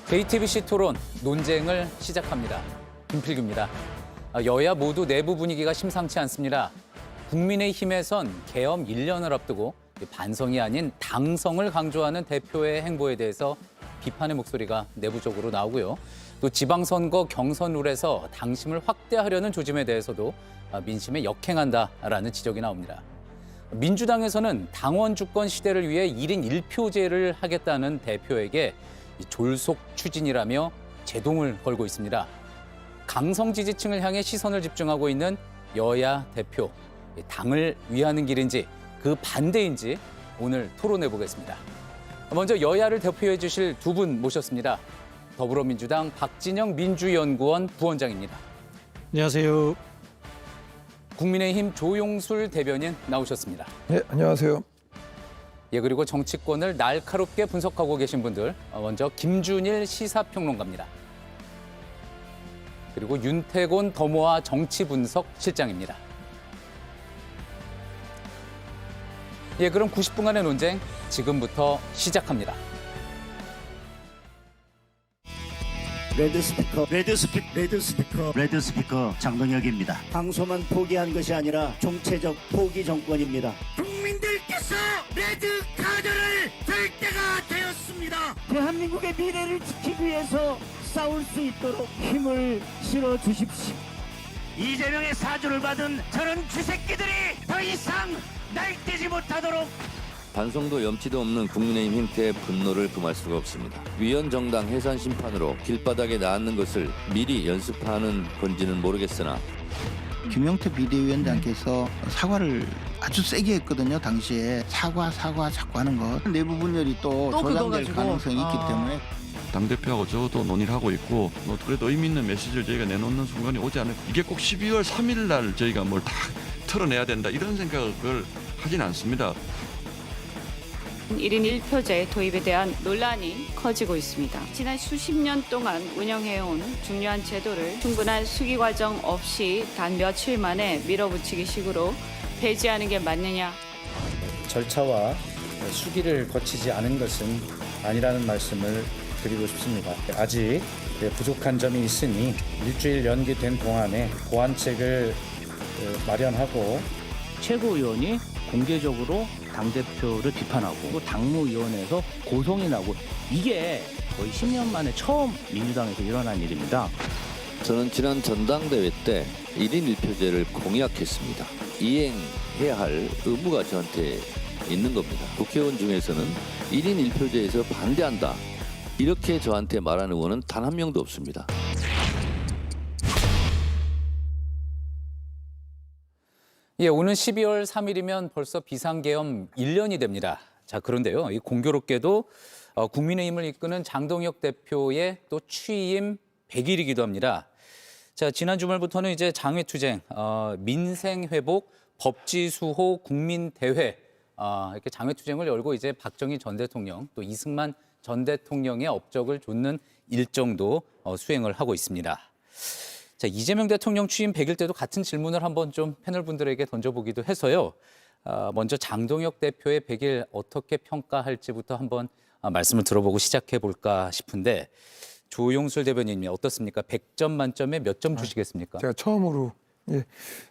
JTBC 토론 논쟁을 시작합니다. 김필규입니다. 여야 모두 내부 분위기가 심상치 않습니다. 국민의힘에선 계엄 1년을 앞두고 반성이 아닌 당성을 강조하는 대표의 행보에 대해서 비판의 목소리가 내부적으로 나오고요. 또 지방선거 경선 룰에서 당심을 확대하려는 조짐에 대해서도 민심에 역행한다라는 지적이 나옵니다. 민주당에서는 당원 주권 시대를 위해 1인 1표제를 하겠다는 대표에게 졸속 추진이라며 제동을 걸고 있습니다. 강성 지지층을 향해 시선을 집중하고 있는 여야 대표, 당을 위하는 길인지 그 반대인지 오늘 토론해 보겠습니다. 먼저 여야를 대표해 주실 두 분 모셨습니다. 더불어민주당 박진영 민주연구원 부원장입니다. 안녕하세요. 국민의힘 조용술 대변인 나오셨습니다. 네, 안녕하세요. 예, 그리고 정치권을 날카롭게 분석하고 계신 분들, 먼저 김준일 시사평론가입니다. 그리고 윤태곤 더모아 정치분석실장입니다. 예, 그럼 90분간의 논쟁 지금부터 시작합니다. 레드 스피커 장동혁입니다. 방송만 포기한 것이 아니라 총체적 포기 정권입니다. 국민들께서 레드 카드를 들 때가 되었습니다. 대한민국의 미래를 지키기 위해서 싸울 수 있도록 힘을 실어 주십시오. 이재명의 사주를 받은 저런 쥐새끼들이 더 이상 날뛰지 못하도록. 반성도 염치도 없는 국민의힘 형태의 분노를 금할 수가 없습니다. 위헌정당 해산 심판으로 길바닥에 나앉는 것을 미리 연습하는 건지는 모르겠으나 김용태 비대위원장께서 사과를 아주 세게 했거든요. 당시에 사과 자꾸 하는 거 내부 분열이 또 조장될 가능성이 있기 때문에 당대표하고 저도 논의를 하고 있고 그래도 의미 있는 메시지를 저희가 내놓는 순간이 오지 않을까. 이게 꼭 12월 3일 날 저희가 뭘 다 털어내야 된다 이런 생각을 하진 않습니다. 1인 1표제 도입에 대한 논란이 커지고 있습니다. 지난 수십 년 동안 운영해온 중요한 제도를 충분한 수기 과정 없이 단 며칠 만에 밀어붙이기 식으로 폐지하는 게 맞느냐. 절차와 수기를 거치지 않은 것은 아니라는 말씀을 드리고 싶습니다. 아직 부족한 점이 있으니 일주일 연기된 동안에 보완책을 마련하고 최고위원이 공개적으로 당대표를 비판하고 당무위원회에서 고성이 나고 이게 거의 10년 만에 처음 민주당에서 일어난 일입니다. 저는 지난 전당대회 때 1인 1표제를 공약했습니다. 이행해야 할 의무가 저한테 있는 겁니다. 국회의원 중에서는 1인 1표제에서 반대한다. 이렇게 저한테 말하는 의원은 단 한 명도 없습니다. 예, 오는 12월 3일이면 벌써 비상계엄 1년이 됩니다. 자, 그런데요, 이 공교롭게도 국민의힘을 이끄는 장동혁 대표의 또 취임 100일이기도 합니다. 자, 지난 주말부터는 이제 장외투쟁, 민생회복, 법치수호, 국민대회 이렇게 장외투쟁을 열고 이제 박정희 전 대통령 또 이승만 전 대통령의 업적을 좇는 일정도 수행을 하고 있습니다. 자, 이재명 대통령 취임 100일 때도 같은 질문을 한번 좀 패널 분들에게 던져보기도 해서요. 먼저 장동혁 대표의 100일 어떻게 평가할지부터 한번 말씀을 들어보고 시작해 볼까 싶은데 조용술 대변인님 어떻습니까? 100점 만점에 몇 점 주시겠습니까? 제가 처음으로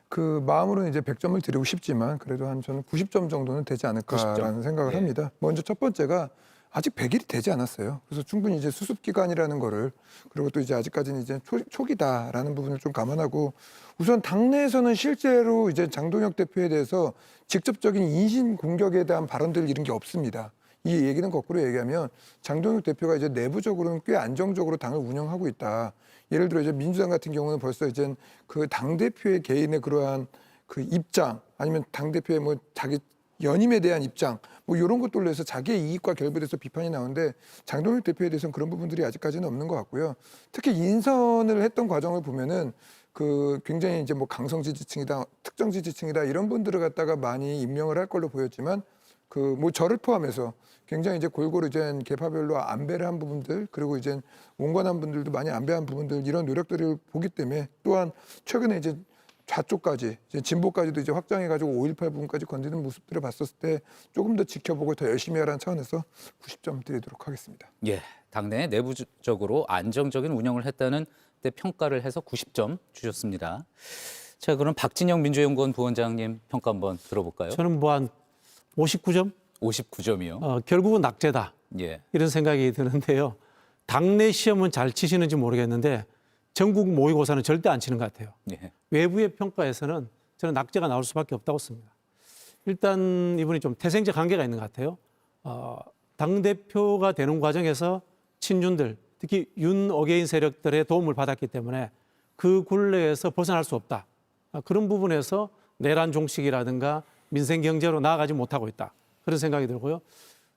그 마음으로는 이제 100점을 드리고 싶지만 그래도 한 저는 90점 정도는 되지 않을까라는 90점? 생각을 합니다. 먼저 첫 번째가 아직 100일이 되지 않았어요. 그래서 충분히 이제 수습 기간이라는 거를 그리고 또 이제 아직까지는 이제 초기다라는 부분을 좀 감안하고 우선 당내에서는 실제로 이제 장동혁 대표에 대해서 직접적인 인신 공격에 대한 발언들 이런 게 없습니다. 이 얘기는 거꾸로 얘기하면 장동혁 대표가 이제 내부적으로는 꽤 안정적으로 당을 운영하고 있다. 예를 들어 이제 민주당 같은 경우는 벌써 이제 그 당 대표의 개인의 그러한 그 입장 아니면 당 대표의 뭐 자기 연임에 대한 입장 뭐 이런 것들로 해서 자기의 이익과 결부돼서 비판이 나오는데 장동혁 대표에 대해서는 그런 부분들이 아직까지는 없는 것 같고요. 특히 인선을 했던 과정을 보면은 그 굉장히 이제 뭐 강성 지지층이다, 특정 지지층이다 이런 분들을 갖다가 많이 임명을 할 걸로 보였지만 그 뭐 저를 포함해서 굉장히 이제 골고루 이제 계파별로 안배를 한 부분들 그리고 이제 온건한 분들도 많이 안배한 부분들 이런 노력들을 보기 때문에 또한 최근에 이제 좌쪽까지 이제 진보까지도 이제 확장해가지고 5.18 부분까지 건드리는 모습들을 봤었을 때 조금 더 지켜보고 더 열심히 하라는 차원에서 90점 드리도록 하겠습니다. 예, 당내 내부적으로 안정적인 운영을 했다는 데 평가를 해서 90점 주셨습니다. 자, 그럼 박진영 민주연구원 부원장님 평가 한번 들어볼까요? 저는 뭐 한 59점? 59점이요. 결국은 낙제다. 예. 이런 생각이 드는데요. 당내 시험은 잘 치시는지 모르겠는데 전국 모의고사는 절대 안 치는 것 같아요. 예. 외부의 평가에서는 저는 낙제가 나올 수밖에 없다고 봅니다. 일단 이분이 좀 태생적 한계가 있는 것 같아요. 당대표가 되는 과정에서 친윤들, 특히 윤 어게인 세력들의 도움을 받았기 때문에 그 굴레에서 벗어날 수 없다. 그런 부분에서 내란 종식이라든가 민생 경제로 나아가지 못하고 있다. 그런 생각이 들고요.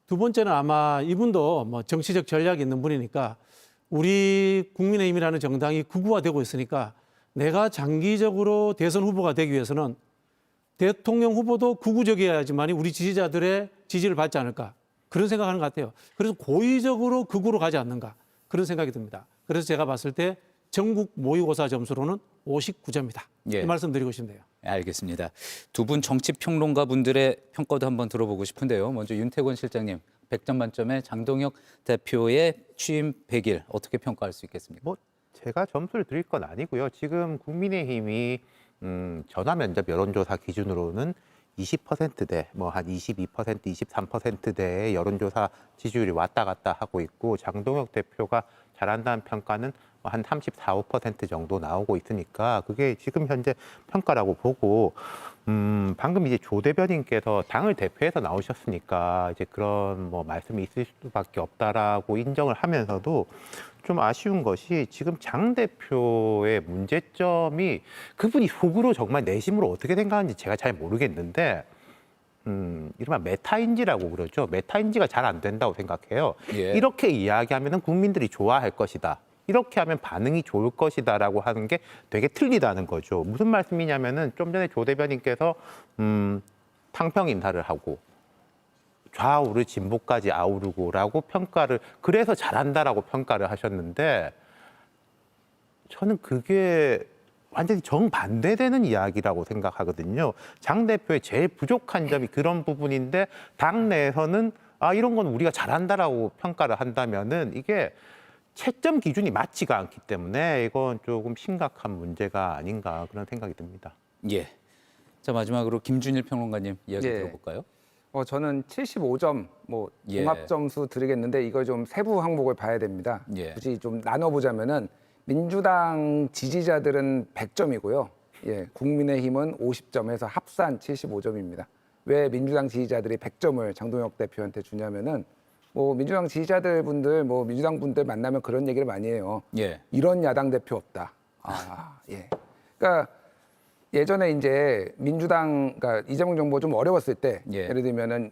두 번째는 아마 이분도 뭐 정치적 전략이 있는 분이니까 우리 국민의힘이라는 정당이 극우화되고 있으니까 내가 장기적으로 대선 후보가 되기 위해서는 대통령 후보도 극우적이어야지만 우리 지지자들의 지지를 받지 않을까. 그런 생각하는 것 같아요. 그래서 고의적으로 극우로 가지 않는가. 그런 생각이 듭니다. 그래서 제가 봤을 때 전국 모의고사 점수로는 59점이다. 예. 이 말씀 드리고 싶네요. 알겠습니다. 두 분 정치평론가 분들의 평가도 한번 들어보고 싶은데요. 먼저 윤태권 실장님, 100점 만점에 장동혁 대표의 취임 100일 어떻게 평가할 수 있겠습니까? 뭐 제가 점수를 드릴 건 아니고요. 지금 국민의힘이 전화 면접 여론조사 기준으로는 20%대, 뭐 한 22%, 23%대의 여론조사 지지율이 왔다 갔다 하고 있고 장동혁 대표가 잘한다는 평가는 한 34, 5% 정도 나오고 있으니까 그게 지금 현재 평가라고 보고 방금 이제 조 대변인께서 당을 대표해서 나오셨으니까 이제 그런 뭐 말씀이 있을 수밖에 없다라고 인정을 하면서도 좀 아쉬운 것이 지금 장 대표의 문제점이 그분이 속으로 정말 내심으로 어떻게 생각하는지 제가 잘 모르겠는데 이른바 메타인지라고 그러죠. 메타인지가 잘 안 된다고 생각해요. 예. 이렇게 이야기하면 국민들이 좋아할 것이다. 이렇게 하면 반응이 좋을 것이다라고 하는 게 되게 틀리다는 거죠. 무슨 말씀이냐면은 좀 전에 조 대변인께서 탕평 인사를 하고 좌우를 진보까지 아우르고라고 평가를 그래서 잘한다라고 평가를 하셨는데 저는 그게 완전히 정반대되는 이야기라고 생각하거든요. 장 대표의 제일 부족한 점이 그런 부분인데 당내에서는 이런 건 우리가 잘한다라고 평가를 한다면은 이게 채점 기준이 맞지가 않기 때문에 이건 조금 심각한 문제가 아닌가 그런 생각이 듭니다. 예. 자, 마지막으로 김준일 평론가님 이야기 들어볼까요? 저는 75점 예. 종합 점수 드리겠는데 이걸 좀 세부 항목을 봐야 됩니다. 예. 굳이 좀 나눠보자면은 민주당 지지자들은 100점이고요. 예, 국민의힘은 50점에서 합산 75점입니다. 왜 민주당 지지자들이 100점을 장동혁 대표한테 주냐면은 민주당 지지자들 분들, 민주당 분들 만나면 그런 얘기를 많이 해요. 예. 이런 야당 대표 없다. 예. 그러니까 예전에 이제 민주당, 그러니까 이재명 정부가 좀 어려웠을 때, 예를 들면은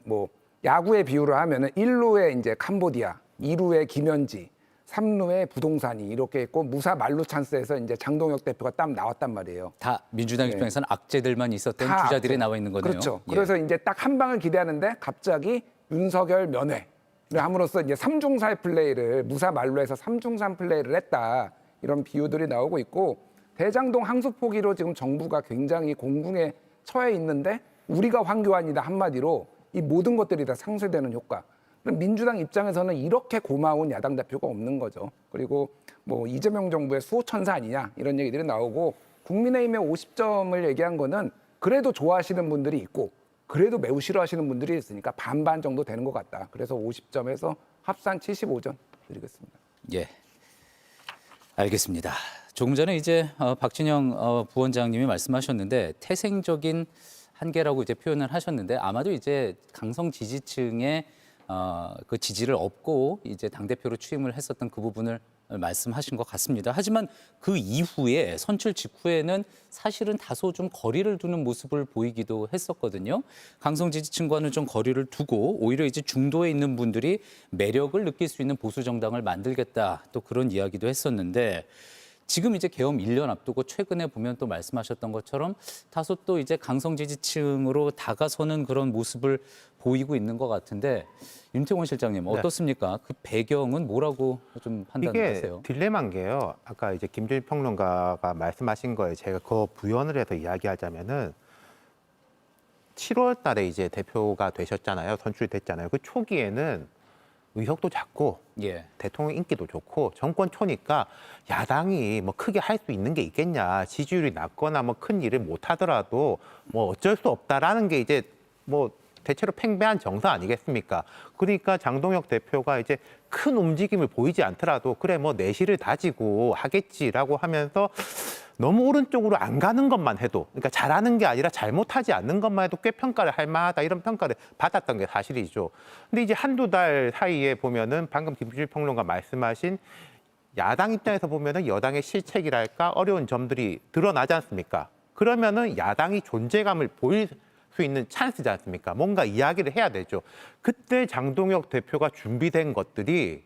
야구의 비유를 하면은 1루에 이제 캄보디아, 2루에 김현지, 3루에 부동산이 이렇게 있고 무사 만루 찬스에서 이제 장동혁 대표가 딱 나왔단 말이에요. 다 민주당 입장에서는 악재들만 있었던 주자들이 나와 있는 거네요. 그렇죠. 예. 그래서 이제 딱 한 방을 기대하는데 갑자기 윤석열 면회를 함으로써 이제 3중사의 플레이를 무사 만루에서 3중산 플레이를 했다. 이런 비유들이 나오고 있고 대장동 항수 포기로 지금 정부가 굉장히 공궁에 처해 있는데 우리가 황교안이다 한마디로 이 모든 것들이 다 상쇄되는 효과. 그럼 민주당 입장에서는 이렇게 고마운 야당 대표가 없는 거죠. 그리고 이재명 정부의 수호천사 아니냐 이런 얘기들이 나오고 국민의힘의 50점을 얘기한 거는 그래도 좋아하시는 분들이 있고 그래도 매우 싫어하시는 분들이 있으니까 반반 정도 되는 것 같다. 그래서 50점에서 합산 75점 드리겠습니다. 예, 알겠습니다. 조금 전에 이제 박진영 부원장님이 말씀하셨는데 태생적인 한계라고 이제 표현을 하셨는데 아마도 이제 강성 지지층의 그 지지를 얻고 이제 당대표로 취임을 했었던 그 부분을 말씀하신 것 같습니다. 하지만 그 이후에 선출 직후에는 사실은 다소 좀 거리를 두는 모습을 보이기도 했었거든요. 강성 지지층과는 좀 거리를 두고 오히려 이제 중도에 있는 분들이 매력을 느낄 수 있는 보수 정당을 만들겠다 또 그런 이야기도 했었는데 지금 이제 계엄 1년 앞두고 최근에 보면 또 말씀하셨던 것처럼 다소 또 이제 강성 지지층으로 다가서는 그런 모습을 보이고 있는 것 같은데 윤태곤 실장님 어떻습니까? 그 배경은 뭐라고 좀 판단하세요? 이게 딜레마인 게요. 아까 이제 김준일 평론가가 말씀하신 거에 제가 그 부연을 해서 이야기하자면은 7월 달에 이제 대표가 되셨잖아요. 선출이 됐잖아요. 그 초기에는 의석도 작고 대통령 인기도 좋고 정권 초니까 야당이 뭐 크게 할 수 있는 게 있겠냐. 지지율이 낮거나 뭐 큰 일을 못 하더라도 뭐 어쩔 수 없다라는 게 이제 뭐 대체로 팽배한 정서 아니겠습니까? 그러니까 장동혁 대표가 이제 큰 움직임을 보이지 않더라도 그래 뭐 내실을 다지고 하겠지라고 하면서 너무 오른쪽으로 안 가는 것만 해도, 그러니까 잘하는 게 아니라 잘못하지 않는 것만 해도 꽤 평가를 할 만하다, 이런 평가를 받았던 게 사실이죠. 근데 이제 한두 달 사이에 보면은 방금 김준일 평론가 말씀하신 야당 입장에서 보면은 여당의 실책이랄까 어려운 점들이 드러나지 않습니까? 그러면은 야당이 존재감을 보일 수 있는 찬스지 않습니까? 뭔가 이야기를 해야 되죠. 그때 장동혁 대표가 준비된 것들이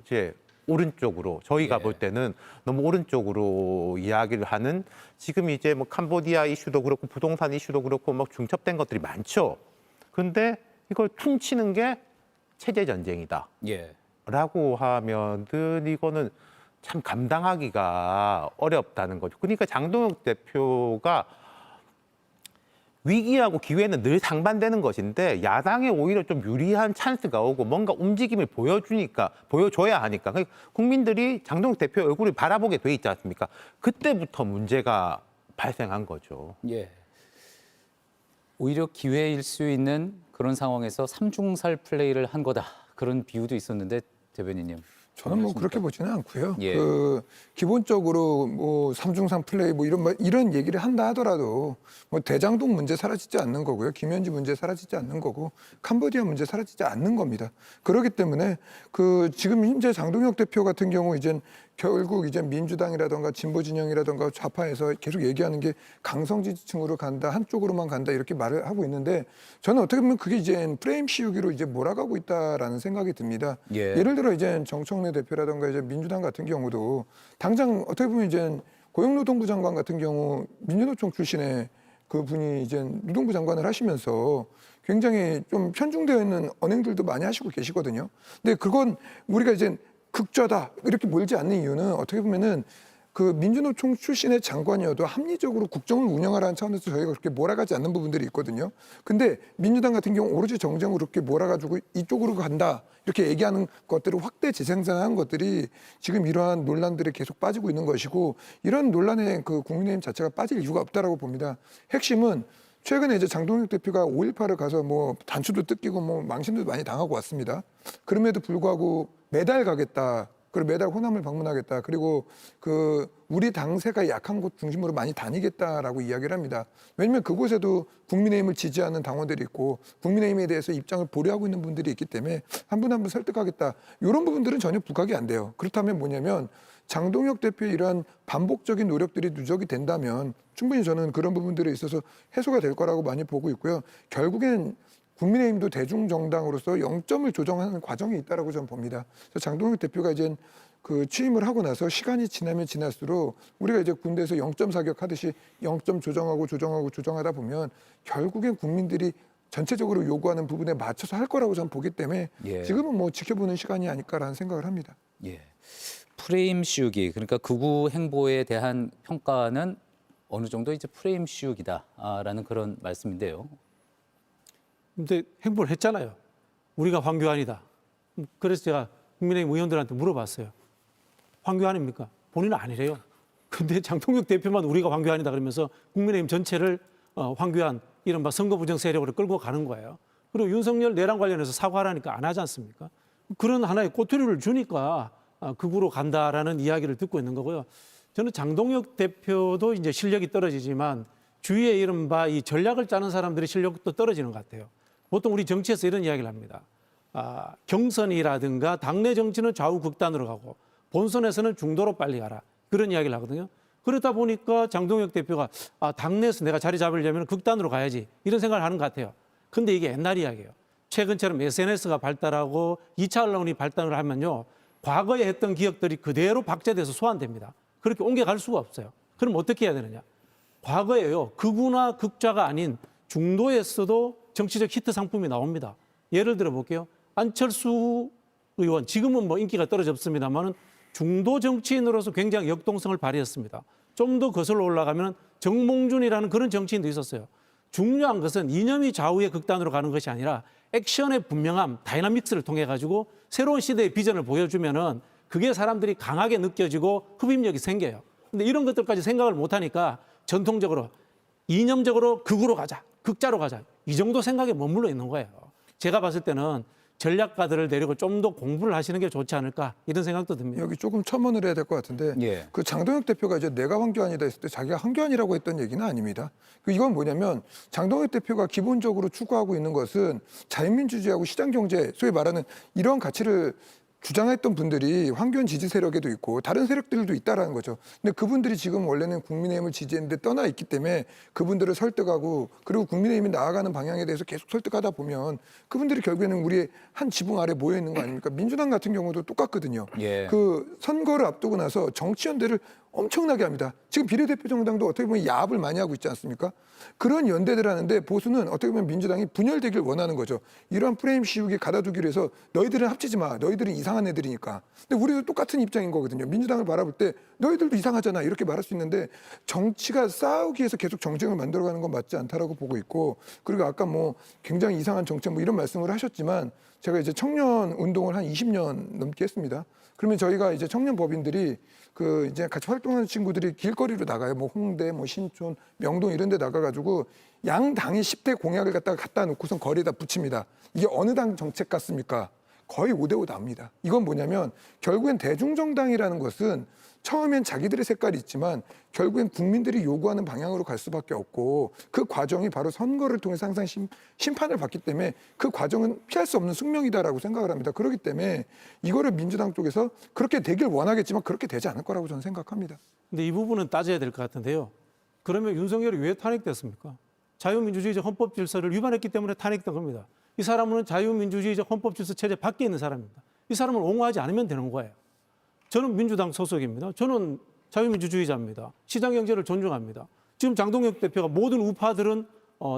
이제 오른쪽으로, 저희가 볼 때는 너무 오른쪽으로 이야기를 하는, 지금 이제 뭐 캄보디아 이슈도 그렇고 부동산 이슈도 그렇고 막 중첩된 것들이 많죠. 그런데 이걸 퉁치는 게 체제 전쟁이다. 라고 하면은 이거는 참 감당하기가 어렵다는 거죠. 그러니까 장동혁 대표가 위기하고 기회는 늘 상반되는 것인데 야당에 오히려 좀 유리한 찬스가 오고 뭔가 움직임을 보여줘야 하니까 국민들이 장동혁 대표의 얼굴을 바라보게 돼 있지 않습니까? 그때부터 문제가 발생한 거죠. 오히려 기회일 수 있는 그런 상황에서 삼중살 플레이를 한 거다. 그런 비유도 있었는데 대변인님. 저는 뭐 그렇게 보지는 않고요. 기본적으로 뭐 삼중산 플레이 뭐 이런 얘기를 한다 하더라도 뭐 대장동 문제 사라지지 않는 거고요. 김현지 문제 사라지지 않는 거고 캄보디아 문제 사라지지 않는 겁니다. 그렇기 때문에 그 지금 현재 장동혁 대표 같은 경우 이제 결국 이제 민주당이라든가 진보 진영이라든가 좌파에서 계속 얘기하는 게 강성 지지층으로 간다, 한쪽으로만 간다 이렇게 말을 하고 있는데 저는 어떻게 보면 그게 이제 프레임 씌우기로 이제 몰아가고 있다라는 생각이 듭니다. 예를 들어 이제 정청래 대표라든가 이제 민주당 같은 경우도 당장 어떻게 보면 이제 고용노동부 장관 같은 경우 민주노총 출신의 그 분이 이제 노동부 장관을 하시면서 굉장히 좀 편중되어 있는 언행들도 많이 하시고 계시거든요. 근데 그건 우리가 이제 극좌다 이렇게 몰지 않는 이유는 어떻게 보면은 그 민주노총 출신의 장관이어도 합리적으로 국정을 운영하라는 차원에서 저희가 그렇게 몰아가지 않는 부분들이 있거든요. 근데 민주당 같은 경우 오로지 정쟁으로 그렇게 몰아가지고 이쪽으로 간다 이렇게 얘기하는 것들을 확대 재생산한 것들이 지금 이러한 논란들에 계속 빠지고 있는 것이고 이런 논란에 그 국민의힘 자체가 빠질 이유가 없다라고 봅니다. 핵심은 최근에 이제 장동혁 대표가 5.18을 가서 뭐 단추도 뜯기고 뭐 망신도 많이 당하고 왔습니다. 그럼에도 불구하고 매달 가겠다. 그리고 매달 호남을 방문하겠다. 그리고 그 우리 당세가 약한 곳 중심으로 많이 다니겠다라고 이야기를 합니다. 왜냐하면 그곳에도 국민의힘을 지지하는 당원들이 있고 국민의힘에 대해서 입장을 보류하고 있는 분들이 있기 때문에 한 분 한 분 설득하겠다. 이런 부분들은 전혀 부각이 안 돼요. 그렇다면 뭐냐면 장동혁 대표의 이러한 반복적인 노력들이 누적이 된다면 충분히 저는 그런 부분들에 있어서 해소가 될 거라고 많이 보고 있고요. 결국엔 국민의힘도 대중정당으로서 0점을 조정하는 과정이 있다라고 저는 봅니다. 그래서 장동혁 대표가 이제 그 취임을 하고 나서 시간이 지나면 지날수록 우리가 이제 군대에서 0점 사격하듯이 0점 조정하다 보면 결국엔 국민들이 전체적으로 요구하는 부분에 맞춰서 할 거라고 저는 보기 때문에 지금은 뭐 지켜보는 시간이 아닐까라는 생각을 합니다. 프레임 씌우기, 그러니까 극우 행보에 대한 평가는 어느 정도 이제 프레임 씌우기다라는 그런 말씀인데요. 근데 행보를 했잖아요. 우리가 황교안이다. 그래서 제가 국민의힘 의원들한테 물어봤어요. 황교안입니까? 본인은 아니래요. 근데 장동혁 대표만 우리가 황교안이다 그러면서 국민의힘 전체를 황교안, 이른바 선거 부정 세력으로 끌고 가는 거예요. 그리고 윤석열 내란 관련해서 사과하라니까 안 하지 않습니까? 그런 하나의 꼬투리를 주니까 극우로 간다라는 이야기를 듣고 있는 거고요. 저는 장동혁 대표도 이제 실력이 떨어지지만 주위에 이른바 이 전략을 짜는 사람들의 실력도 떨어지는 것 같아요. 보통 우리 정치에서 이런 이야기를 합니다. 경선이라든가 당내 정치는 좌우 극단으로 가고 본선에서는 중도로 빨리 가라. 그런 이야기를 하거든요. 그러다 보니까 장동혁 대표가 당내에서 내가 자리 잡으려면 극단으로 가야지. 이런 생각을 하는 것 같아요. 근데 이게 옛날 이야기예요. 최근처럼 SNS가 발달하고 2차 언론이 발달을 하면요. 과거에 했던 기억들이 그대로 박제돼서 소환됩니다. 그렇게 옮겨갈 수가 없어요. 그럼 어떻게 해야 되느냐? 과거에요. 극우나 극좌가 아닌 중도에서도 정치적 히트 상품이 나옵니다. 예를 들어 볼게요. 안철수 의원, 지금은 뭐 인기가 떨어졌습니다만은 중도 정치인으로서 굉장히 역동성을 발휘했습니다. 좀 더 거슬러 올라가면 정몽준이라는 그런 정치인도 있었어요. 중요한 것은 이념이 좌우의 극단으로 가는 것이 아니라 액션의 분명함, 다이나믹스를 통해 가지고 새로운 시대의 비전을 보여주면은 그게 사람들이 강하게 느껴지고 흡입력이 생겨요. 근데 이런 것들까지 생각을 못 하니까 전통적으로 이념적으로 극으로 가자, 극자로 가자. 이 정도 생각에 머물러 있는 거예요. 제가 봤을 때는 전략가들을 데리고 좀 더 공부를 하시는 게 좋지 않을까 이런 생각도 듭니다. 여기 조금 첨언을 해야 될 것 같은데 예. 그 장동혁 대표가 이제 내가 황교안이다 했을 때 자기가 황교안이라고 했던 얘기는 아닙니다. 이건 뭐냐면 장동혁 대표가 기본적으로 추구하고 있는 것은 자유민주주의하고 시장경제, 소위 말하는 이런 가치를 주장했던 분들이 황교안 지지 세력에도 있고 다른 세력들도 있다라는 거죠. 근데 그분들이 지금 원래는 국민의힘을 지지했는데 떠나 있기 때문에 그분들을 설득하고 그리고 국민의힘이 나아가는 방향에 대해서 계속 설득하다 보면 그분들이 결국에는 우리의 한 지붕 아래 모여 있는 거 아닙니까? 민주당 같은 경우도 똑같거든요. 예. 그 선거를 앞두고 나서 정치 연대를 엄청나게 합니다. 지금 비례대표 정당도 어떻게 보면 야합을 많이 하고 있지 않습니까? 그런 연대들 하는데 보수는 어떻게 보면 민주당이 분열되길 원하는 거죠. 이러한 프레임 씌우기 가다두기로 해서 너희들은 합치지 마. 너희들은 이상한 애들이니까. 근데 우리도 똑같은 입장인 거거든요. 민주당을 바라볼 때 너희들도 이상하잖아. 이렇게 말할 수 있는데 정치가 싸우기 위해서 계속 정쟁을 만들어가는 건 맞지 않다라고 보고 있고 그리고 아까 뭐 굉장히 이상한 정책 뭐 이런 말씀을 하셨지만 제가 이제 청년 운동을 한 20년 넘게 했습니다. 그러면 저희가 이제 청년 법인들이 그 이제 같이 활동하는 친구들이 길거리로 나가요. 뭐 홍대, 뭐 신촌, 명동 이런 데 나가가지고 양 당의 10대 공약을 갖다 놓고선 거리에다 붙입니다. 이게 어느 당 정책 같습니까? 거의 5대5 나옵니다. 이건 뭐냐면 결국엔 대중정당이라는 것은 처음엔 자기들의 색깔이 있지만 결국엔 국민들이 요구하는 방향으로 갈 수밖에 없고 그 과정이 바로 선거를 통해서 항상 심판을 받기 때문에 그 과정은 피할 수 없는 숙명이다라고 생각을 합니다. 그렇기 때문에 이거를 민주당 쪽에서 그렇게 되길 원하겠지만 그렇게 되지 않을 거라고 저는 생각합니다. 근데 이 부분은 따져야 될 것 같은데요. 그러면 윤석열이 왜 탄핵됐습니까? 자유민주주의적 헌법 질서를 위반했기 때문에 탄핵된 겁니다. 이 사람은 자유민주주의적 헌법 질서 체제 밖에 있는 사람입니다. 이 사람을 옹호하지 않으면 되는 거예요. 저는 민주당 소속입니다. 저는 자유민주주의자입니다. 시장경제를 존중합니다. 지금 장동혁 대표가 모든 우파들은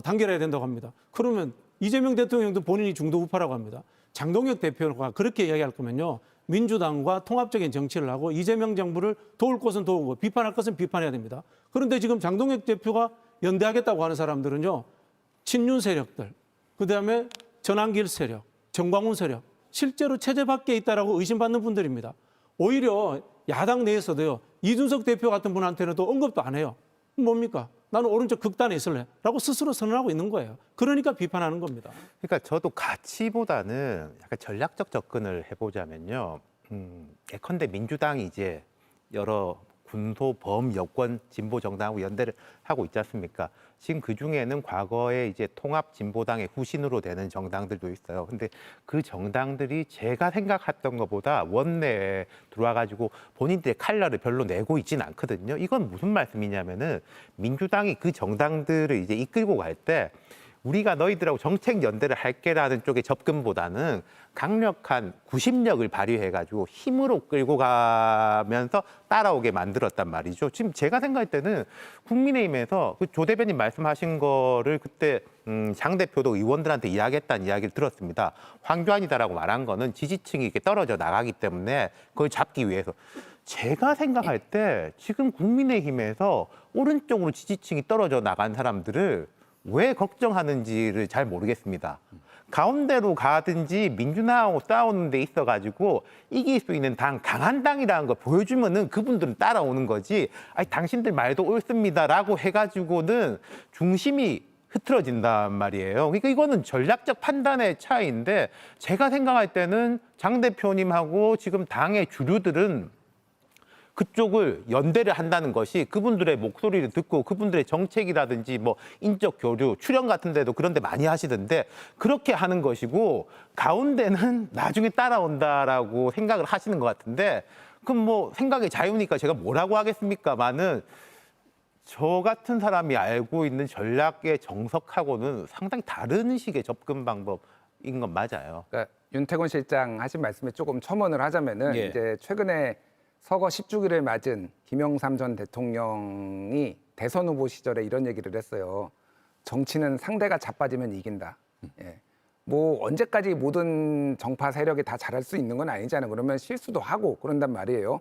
단결해야 된다고 합니다. 그러면 이재명 대통령도 본인이 중도 우파라고 합니다. 장동혁 대표가 그렇게 이야기할 거면요. 민주당과 통합적인 정치를 하고 이재명 정부를 도울 것은 도우고 비판할 것은 비판해야 됩니다. 그런데 지금 장동혁 대표가 연대하겠다고 하는 사람들은요. 친윤 세력들, 그다음에 전환길 세력, 정광훈 세력, 실제로 체제 밖에 있다라고 의심받는 분들입니다. 오히려 야당 내에서도요. 이준석 대표 같은 분한테는 또 언급도 안 해요. 뭡니까? 나는 오른쪽 극단에 있을래 라고 스스로 선언하고 있는 거예요. 그러니까 비판하는 겁니다. 그러니까 저도 가치보다는 약간 전략적 접근을 해보자면요. 예컨대 민주당이 이제 여러 군소, 범, 여권, 진보 정당하고 연대를 하고 있지 않습니까? 지금 그 중에는 과거에 이제 통합 진보당의 후신으로 되는 정당들도 있어요. 근데 그 정당들이 제가 생각했던 것보다 원내에 들어와가지고 본인들의 칼날을 별로 내고 있지는 않거든요. 이건 무슨 말씀이냐면은 민주당이 그 정당들을 이제 이끌고 갈 때 우리가 너희들하고 정책 연대를 할게라는 쪽의 접근보다는 강력한 구심력을 발휘해가지고 힘으로 끌고 가면서 따라오게 만들었단 말이죠. 지금 제가 생각할 때는 국민의힘에서 그 조 대변인 말씀하신 거를 그때 장 대표도 의원들한테 이야기했다는 이야기를 들었습니다. 황교안이다라고 말한 거는 지지층이 이렇게 떨어져 나가기 때문에 그걸 잡기 위해서. 제가 생각할 때 지금 국민의힘에서 오른쪽으로 지지층이 떨어져 나간 사람들을 왜 걱정하는지를 잘 모르겠습니다. 가운데로 가든지 민주당하고 싸우는 데 있어가지고 이길 수 있는 당, 강한 당이라는 걸 보여주면은 그분들은 따라오는 거지. 아니, 당신들 말도 옳습니다라고 해가지고는 중심이 흐트러진단 말이에요. 그러니까 이거는 전략적 판단의 차이인데 제가 생각할 때는 장 대표님하고 지금 당의 주류들은 그쪽을 연대를 한다는 것이 그분들의 목소리를 듣고 그분들의 정책이라든지 뭐 인적 교류, 출연 같은 데도 그런 데 많이 하시던데 그렇게 하는 것이고 가운데는 나중에 따라온다라고 생각을 하시는 것 같은데 그럼 뭐 생각의 자유니까 제가 뭐라고 하겠습니까만은 저 같은 사람이 알고 있는 전략의 정석하고는 상당히 다른 식의 접근 방법인 건 맞아요. 그러니까 윤태곤 실장 하신 말씀에 조금 첨언을 하자면은 예. 이제 최근에 서거 10주기를 맞은 김영삼 전 대통령이 대선 후보 시절에 이런 얘기를 했어요. 정치는 상대가 자빠지면 이긴다. 예. 뭐 언제까지 모든 정파 세력이 다 잘할 수 있는 건 아니잖아요. 그러면 실수도 하고 그런단 말이에요.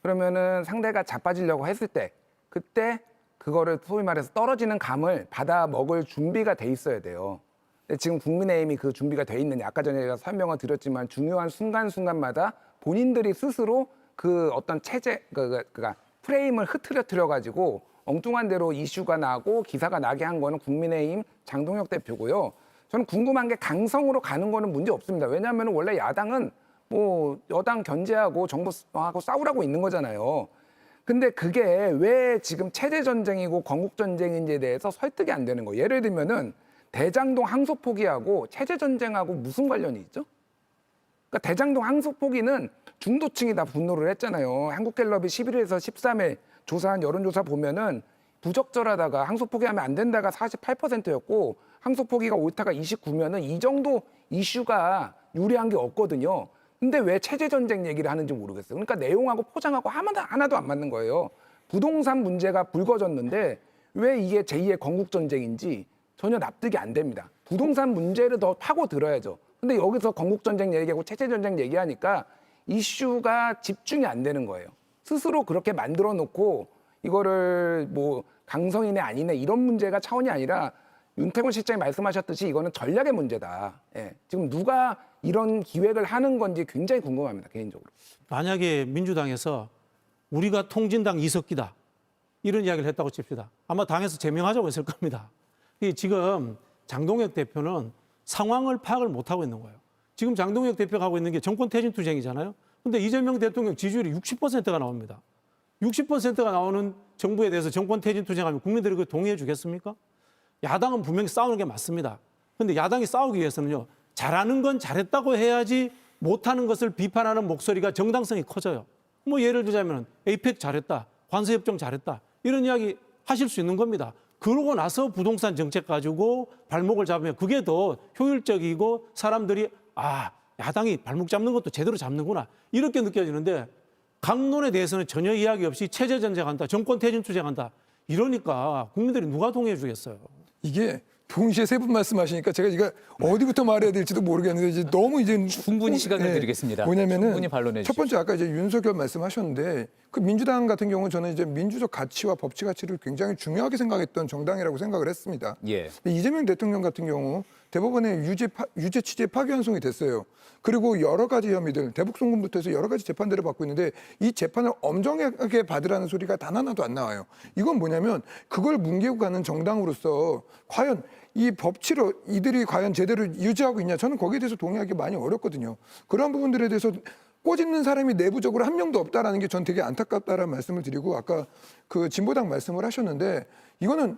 그러면은 상대가 자빠지려고 했을 때 그때 그거를 소위 말해서 떨어지는 감을 받아 먹을 준비가 돼 있어야 돼요. 근데 지금 국민의힘이 그 준비가 돼 있느냐. 아까 전에 제가 설명을 드렸지만 중요한 순간순간마다 본인들이 스스로 그 어떤 체제, 그러니까 프레임을 흐트러뜨려 가지고 엉뚱한 대로 이슈가 나고 기사가 나게 한 거는 국민의힘 장동혁 대표고요. 저는 궁금한 게 강성으로 가는 거는 문제 없습니다. 왜냐하면 원래 야당은 뭐 여당 견제하고 정부하고 싸우라고 있는 거잖아요. 근데 그게 왜 지금 체제 전쟁이고 건국 전쟁인지에 대해서 설득이 안 되는 거예요. 예를 들면은 대장동 항소 포기하고 체제 전쟁하고 무슨 관련이 있죠? 그러니까 대장동 항소 포기는 중도층이 다 분노를 했잖아요. 한국갤럽이 11일에서 13일 조사한 여론조사 보면은 부적절하다가 항소 포기하면 안 된다가 48%였고 항소 포기가 옳다가 29면은 이 정도 이슈가 유리한 게 없거든요. 근데 왜 체제 전쟁 얘기를 하는지 모르겠어요. 그러니까 내용하고 포장하고 하나도 안 맞는 거예요. 부동산 문제가 불거졌는데 왜 이게 제2의 건국 전쟁인지 전혀 납득이 안 됩니다. 부동산 문제를 더 파고 들어야죠. 근데 여기서 건국 전쟁 얘기하고 체제 전쟁 얘기하니까 이슈가 집중이 안 되는 거예요. 스스로 그렇게 만들어 놓고 이거를 뭐 강성이네 아니네 이런 문제가 차원이 아니라 윤태곤 실장이 말씀하셨듯이 이거는 전략의 문제다. 예. 지금 누가 이런 기획을 하는 건지 굉장히 궁금합니다. 개인적으로. 만약에 민주당에서 우리가 통진당 이석기다 이런 이야기를 했다고 칩시다. 아마 당에서 제명하자고 했을 겁니다. 지금 장동혁 대표는 상황을 파악을 못하고 있는 거예요. 지금 장동혁 대표가 하고 있는 게 정권 퇴진 투쟁이잖아요. 근데 이재명 대통령 지지율이 60%가 나옵니다. 60%가 나오는 정부에 대해서 정권 퇴진 투쟁하면 국민들이 그걸 동의해 주겠습니까? 야당은 분명히 싸우는 게 맞습니다. 그런데 야당이 싸우기 위해서는요. 잘하는 건 잘했다고 해야지 못하는 것을 비판하는 목소리가 정당성이 커져요. 뭐 예를 들자면 에이펙 잘했다. 관세협정 잘했다. 이런 이야기 하실 수 있는 겁니다. 그러고 나서 부동산 정책 가지고 발목을 잡으면 그게 더 효율적이고 사람들이 아, 야당이 발목 잡는 것도 제대로 잡는구나. 이렇게 느껴지는데 강론에 대해서는 전혀 이야기 없이 체제 전쟁한다. 정권 퇴진 투쟁한다. 이러니까 국민들이 누가 동의해 주겠어요. 이게 동시에 세 분 말씀하시니까 제가 어디부터 말해야 될지도 모르겠는데 이제 너무 이제 충분히 시간을 드리겠습니다. 뭐냐면은 충분히 반론해 첫 번째 아까 이제 윤석열 말씀하셨는데 그 민주당 같은 경우는 저는 이제 민주적 가치와 법치 가치를 굉장히 중요하게 생각했던 정당이라고 생각을 했습니다. 예. 근데 이재명 대통령 같은 경우 대법원에 유죄 취재 파기환송이 됐어요. 그리고 여러 가지 혐의들 대북 송금부터 해서 여러 가지 재판들을 받고 있는데 이 재판을 엄정하게 받으라는 소리가 단 하나도 안 나와요. 이건 뭐냐면 그걸 뭉개고 가는 정당으로서 과연 이 법치로 이들이 과연 제대로 유지하고 있냐 저는 거기에 대해서 동의하기 많이 어렵거든요. 그런 부분들에 대해서 꼬집는 사람이 내부적으로 한 명도 없다라는 게 전 되게 안타깝다라는 말씀을 드리고 아까 그 진보당 말씀을 하셨는데 이거는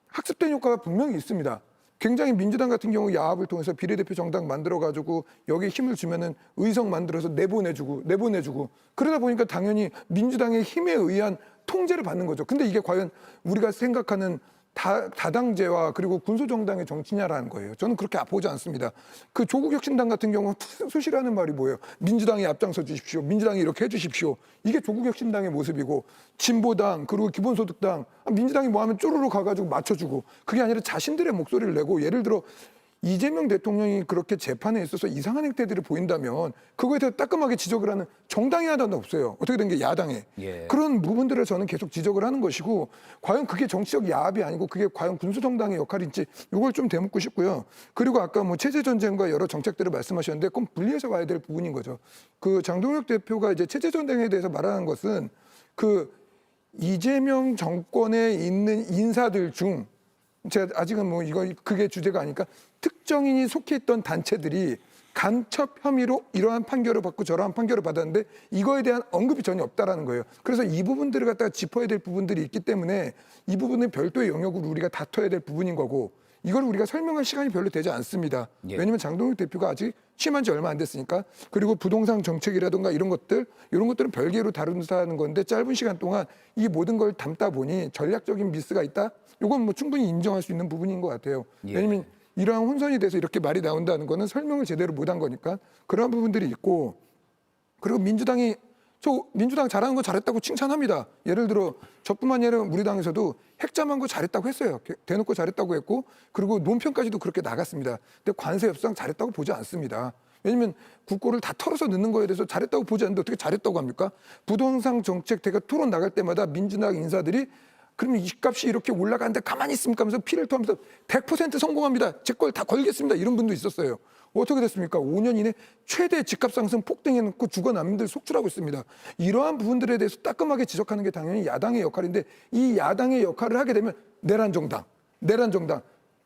학습된 효과가 분명히 있습니다. 굉장히 민주당 같은 경우 야합을 통해서 비례대표 정당 만들어가지고 여기에 힘을 주면은 의석 만들어서 내보내주고 그러다 보니까 당연히 민주당의 힘에 의한 통제를 받는 거죠. 근데 이게 과연 우리가 생각하는 다당제와 그리고 군소정당의 정치냐라는 거예요. 저는 그렇게 보지 않습니다. 그 조국혁신당 같은 경우 수시라는 말이 뭐예요? 민주당이 앞장서 주십시오. 민주당이 이렇게 해주십시오. 이게 조국혁신당의 모습이고 진보당 그리고 기본소득당 민주당이 뭐 하면 쪼르르 가가지고 맞춰주고 그게 아니라 자신들의 목소리를 내고 예를 들어 이재명 대통령이 그렇게 재판에 있어서 이상한 행태들을 보인다면 그거에 대해 따끔하게 지적을 하는 정당이 하나도 없어요. 어떻게 된 게 야당에. 예. 그런 부분들을 저는 계속 지적을 하는 것이고 과연 그게 정치적 야합이 아니고 그게 과연 군수정당의 역할인지 이걸 좀 되묻고 싶고요. 그리고 아까 뭐 체제전쟁과 여러 정책들을 말씀하셨는데 꼭 분리해서 봐야 될 부분인 거죠. 그 장동혁 대표가 이제 체제전쟁에 대해서 말하는 것은 그 이재명 정권에 있는 인사들 중 제가 아직은 뭐 그게 주제가 아니니까 특정인이 속해 있던 단체들이 간첩 혐의로 이러한 판결을 받고 저러한 판결을 받았는데 이거에 대한 언급이 전혀 없다라는 거예요. 그래서 이 부분들을 갖다가 짚어야 될 부분들이 있기 때문에 이 부분은 별도의 영역으로 우리가 다퉈야 될 부분인 거고 이걸 우리가 설명할 시간이 별로 되지 않습니다. 예. 왜냐하면 장동혁 대표가 아직 취임한 지 얼마 안 됐으니까 그리고 부동산 정책이라든가 이런 것들은 별개로 다룬다는 건데 짧은 시간 동안 이 모든 걸 담다 보니 전략적인 미스가 있다? 이건 뭐 충분히 인정할 수 있는 부분인 것 같아요. 예. 왜냐하면 이러한 혼선이 돼서 이렇게 말이 나온다는 거는 설명을 제대로 못한 거니까 그러한 부분들이 있고, 그리고 민주당이 저 민주당 잘하는 거 잘했다고 칭찬합니다. 예를 들어 저뿐만 아니라 우리 당에서도 핵잠한 거 잘했다고 했어요. 대놓고 잘했다고 했고, 그리고 논평까지도 그렇게 나갔습니다. 근데 관세 협상 잘했다고 보지 않습니다. 왜냐하면 국고를 다 털어서 넣는 거에 대해서 잘했다고 보지 않는데 어떻게 잘했다고 합니까? 부동산 정책 대가 토론 나갈 때마다 민주당 인사들이 그러면 이 값이 이렇게 올라가는데 가만히 있습니까 하면서 피를 토하면서 100% 성공합니다. 제 걸 다 걸겠습니다. 이런 분도 있었어요. 어떻게 됐습니까? 5년 이내 최대 집값 상승 폭등해놓고 주거 난민들 속출하고 있습니다. 이러한 부분들에 대해서 따끔하게 지적하는 게 당연히 야당의 역할인데, 이 야당의 역할을 하게 되면 내란 정당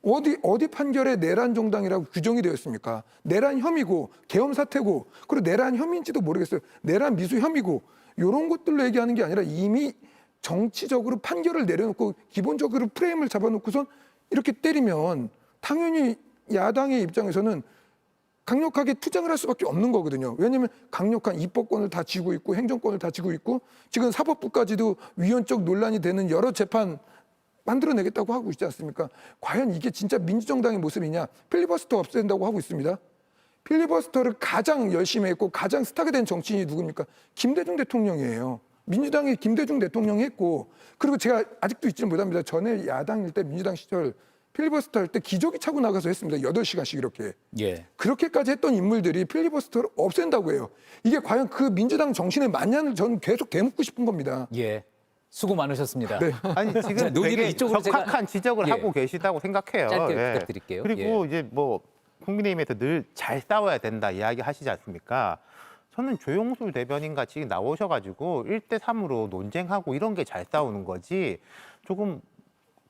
어디 판결에 내란 정당이라고 규정이 되어 있습니까? 내란 혐의고 계엄 사태고, 그리고 내란 혐의인지도 모르겠어요. 내란 미수 혐의고, 이런 것들로 얘기하는 게 아니라 이미 정치적으로 판결을 내려놓고 기본적으로 프레임을 잡아놓고선 이렇게 때리면 당연히 야당의 입장에서는 강력하게 투쟁을 할 수밖에 없는 거거든요. 왜냐하면 강력한 입법권을 다 쥐고 있고 행정권을 다 쥐고 있고, 지금 사법부까지도 위헌적 논란이 되는 여러 재판 만들어내겠다고 하고 있지 않습니까? 과연 이게 진짜 민주정당의 모습이냐? 필리버스터 없앤다고 하고 있습니다. 필리버스터를 가장 열심히 했고 가장 스타가 된 정치인이 누굽니까? 김대중 대통령이에요. 민주당이 김대중 대통령이 했고, 그리고 제가 아직도 잊지는 못합니다. 전에 야당일 때 민주당 시절 필리버스터 할 때 기저귀 차고 나가서 했습니다. 8시간씩 이렇게. 예. 그렇게까지 했던 인물들이 필리버스터를 없앤다고 해요. 이게 과연 그 민주당 정신에 맞냐는 저는 계속 되묻고 싶은 겁니다. 예. 수고 많으셨습니다. 네. 아니 지금 자, 논의를 되게 이쪽으로 적확한 지적을 예. 하고 계시다고 생각해요. 짧게 예. 부탁드릴게요. 그리고 예. 이제 뭐 국민의힘에서 늘 잘 싸워야 된다 이야기 하시지 않습니까? 저는 조용술 대변인 같이 나오셔가지고 1대3으로 논쟁하고 이런 게 잘 싸우는 거지, 조금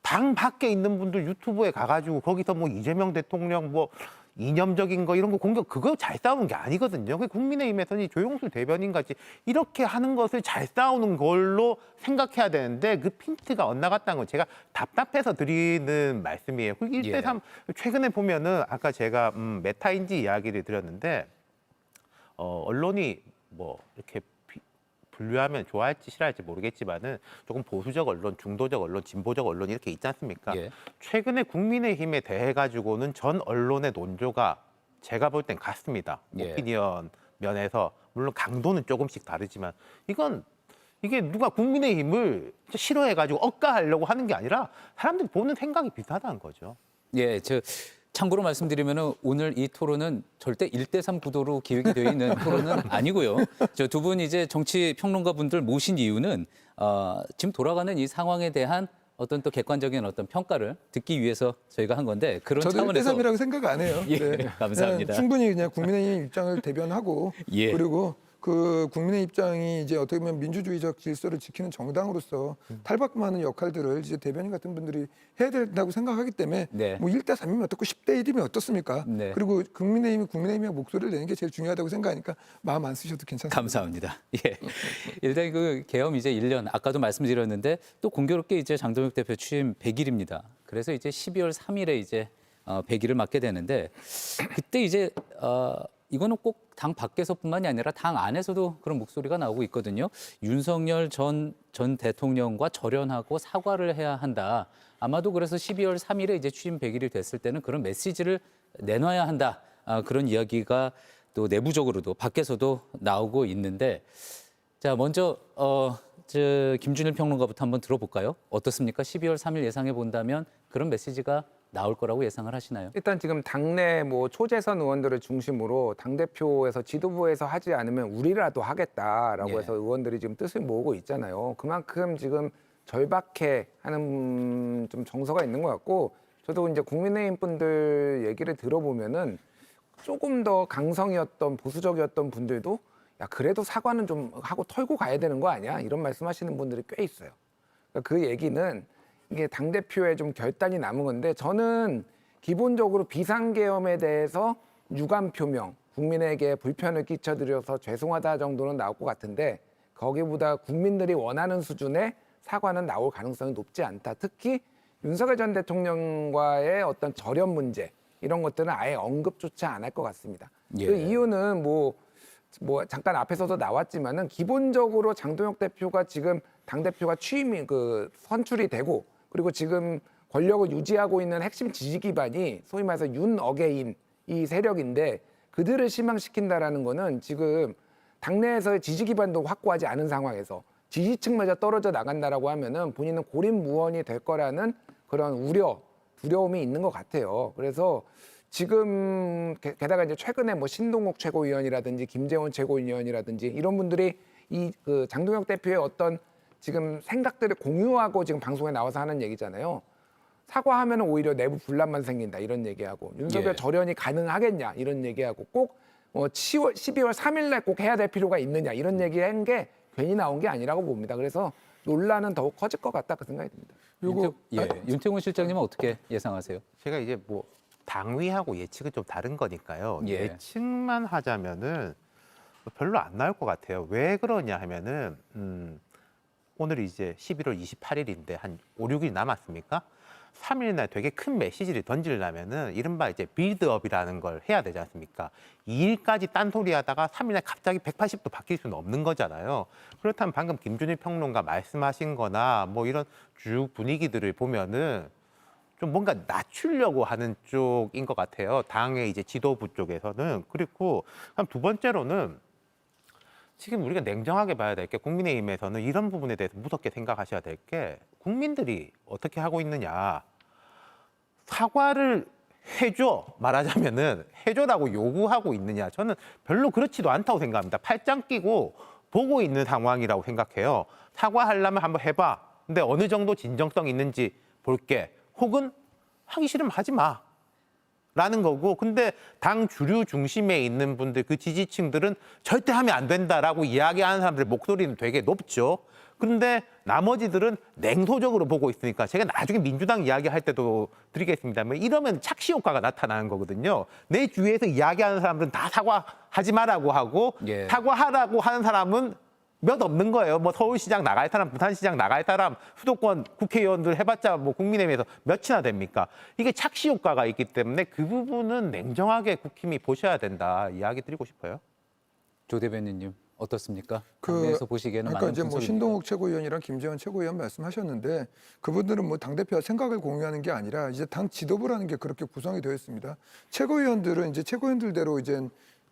당 밖에 있는 분들 유튜브에 가가지고 거기서 뭐 이재명 대통령 뭐 이념적인 거 이런 거 공격, 그거 잘 싸우는 게 아니거든요. 국민의힘에서는 조용술 대변인 같이 이렇게 하는 것을 잘 싸우는 걸로 생각해야 되는데 그 핀트가 엇나갔다는 건 제가 답답해서 드리는 말씀이에요. 그 1대3 최근에 보면은 아까 제가 메타인지 이야기를 드렸는데 언론이 뭐 이렇게 분류하면 좋아할지 싫어할지 모르겠지만은 조금 보수적 언론, 중도적 언론, 진보적 언론 이렇게 있지 않습니까? 예. 최근에 국민의힘에 대해 가지고는 전 언론의 논조가 제가 볼 땐 같습니다. 예. 오피니언 면에서 물론 강도는 조금씩 다르지만 이게 누가 국민의힘을 싫어해 가지고 억까하려고 하는 게 아니라 사람들이 보는 생각이 비슷하다는 거죠. 예, 참고로 말씀드리면 오늘 이 토론은 절대 1대3 구도로 기획이 되어 있는 토론은 아니고요. 두 분 이제 정치 평론가 분들 모신 이유는 지금 돌아가는 이 상황에 대한 어떤 또 객관적인 어떤 평가를 듣기 위해서 저희가 한 건데, 그런 저도 차원에서 1대3이라고 생각 안 해요. 예, 감사합니다. 충분히 그냥 국민의힘 입장을 대변하고 예. 그리고 그 국민의 입장이 이제 어떻게 보면 민주주의적 질서를 지키는 정당으로서 탈바꿈하는 역할들을 이제 대변인 같은 분들이 해야 된다고 생각하기 때문에 네. 뭐 1대3이면 어떻고 10대 1이면 어떻습니까? 네. 그리고 국민의힘이 목소리를 내는 게 제일 중요하다고 생각하니까 마음 안 쓰셔도 괜찮습니다. 감사합니다. 예. 일단 그 계엄 이제 1년, 아까도 말씀드렸는데 또 공교롭게 이제 장동혁 대표 취임 100일입니다. 그래서 이제 12월 3일에 이제 100일을 맞게 되는데, 그때 이제 이거는 꼭 당 밖에서뿐만이 아니라 당 안에서도 그런 목소리가 나오고 있거든요. 윤석열 전 대통령과 절연하고 사과를 해야 한다. 아마도 그래서 12월 3일에 이제 취임 100일이 됐을 때는 그런 메시지를 내놔야 한다. 그런 이야기가 또 내부적으로도 밖에서도 나오고 있는데, 자, 먼저 김준일 평론가부터 한번 들어볼까요? 어떻습니까? 12월 3일 예상해 본다면 그런 메시지가 나올 거라고 예상을 하시나요? 일단 지금 당내 뭐 초재선 의원들을 중심으로 당대표에서 지도부에서 하지 않으면 우리라도 하겠다라고 예. 해서 의원들이 지금 뜻을 모으고 있잖아요. 그만큼 지금 절박해 하는 좀 정서가 있는 것 같고, 저도 이제 국민의힘 분들 얘기를 들어보면은 조금 더 강성이었던 보수적이었던 분들도 야 그래도 사과는 좀 하고 털고 가야 되는 거 아니야? 이런 말씀하시는 분들이 꽤 있어요. 그러니까 그 얘기는 이게 당대표에 좀 결단이 남은 건데, 저는 기본적으로 비상계엄에 대해서 유감 표명, 국민에게 불편을 끼쳐드려서 죄송하다 정도는 나올 것 같은데, 거기보다 국민들이 원하는 수준의 사과는 나올 가능성이 높지 않다. 특히 윤석열 전 대통령과의 어떤 절연 문제, 이런 것들은 아예 언급조차 안 할 것 같습니다. 예. 그 이유는 뭐 잠깐 앞에서도 나왔지만은 기본적으로 장동혁 대표가 지금 당대표가 선출이 되고, 그리고 지금 권력을 유지하고 있는 핵심 지지 기반이 소위 말해서 윤 어게인 이 세력인데 그들을 실망시킨다라는 거는 지금 당내에서의 지지 기반도 확고하지 않은 상황에서 지지층마저 떨어져 나간다라고 하면은 본인은 고립무원이 될 거라는 그런 우려, 두려움이 있는 것 같아요. 그래서 지금 게다가 이제 최근에 뭐 신동욱 최고위원이라든지 김재원 최고위원이라든지 이런 분들이 이 그 장동혁 대표의 어떤 지금 생각들을 공유하고 지금 방송에 나와서 하는 얘기잖아요. 사과하면 오히려 내부 분란만 생긴다 이런 얘기하고 윤석열 절연이 가능하겠냐 이런 얘기하고 꼭 12월 3일 날 꼭 해야 될 필요가 있느냐 이런 얘기한 게 괜히 나온 게 아니라고 봅니다. 그래서 논란은 더욱 커질 것 같다 그 생각이 듭니다. 그리고 윤태곤 실장님은 어떻게 예상하세요? 제가 이제 뭐 당위하고 예측은 좀 다른 거니까요. 예측만 하자면은 별로 안 나올 것 같아요. 왜 그러냐 하면은 오늘이 이제 11월 28일인데 한 5, 6일 남았습니까? 3일 날 되게 큰 메시지를 던지려면은 이른바 이제 빌드업이라는 걸 해야 되지 않습니까? 2일까지 딴소리 하다가 3일 날 갑자기 180도 바뀔 수는 없는 거잖아요. 그렇다면 방금 김준일 평론가 말씀하신 거나 뭐 이런 쭉 분위기들을 보면은 좀 뭔가 낮추려고 하는 쪽인 것 같아요. 당의 이제 지도부 쪽에서는. 그리고 두 번째로는 지금 우리가 냉정하게 봐야 될 게 국민의힘에서는 이런 부분에 대해서 무섭게 생각하셔야 될 게 국민들이 어떻게 하고 있느냐. 사과를 해줘 말하자면은 해줘라고 요구하고 있느냐. 저는 별로 그렇지도 않다고 생각합니다. 팔짱 끼고 보고 있는 상황이라고 생각해요. 사과하려면 한번 해봐. 근데 어느 정도 진정성 있는지 볼게. 혹은 하기 싫으면 하지 마. 라는 거고 근데 당 주류 중심에 있는 분들 그 지지층들은 절대 하면 안 된다라고 이야기하는 사람들의 목소리는 되게 높죠. 그런데 나머지들은 냉소적으로 보고 있으니까 제가 나중에 민주당 이야기할 때도 드리겠습니다만 이러면 착시 효과가 나타나는 거거든요. 내 주위에서 이야기하는 사람들은 다 사과하지 마라고 하고 사과하라고 하는 사람은 몇 없는 거예요. 뭐 서울시장 나갈 사람, 부산시장 나갈 사람, 수도권 국회의원들 해봤자 뭐 국민의힘에서 몇이나 됩니까? 이게 착시 효과가 있기 때문에 그 부분은 냉정하게 국힘이 보셔야 된다 이야기 드리고 싶어요. 조 대변인님 어떻습니까? 당내에서 보시기에는 그러니까 많은 이제 뭐 분석입니다. 신동욱 최고위원이랑 김재원 최고위원 말씀하셨는데 그분들은 뭐 당대표와 생각을 공유하는 게 아니라 이제 당 지도부라는 게 그렇게 구성이 되어 있습니다. 최고위원들은 이제 최고위원들대로 이제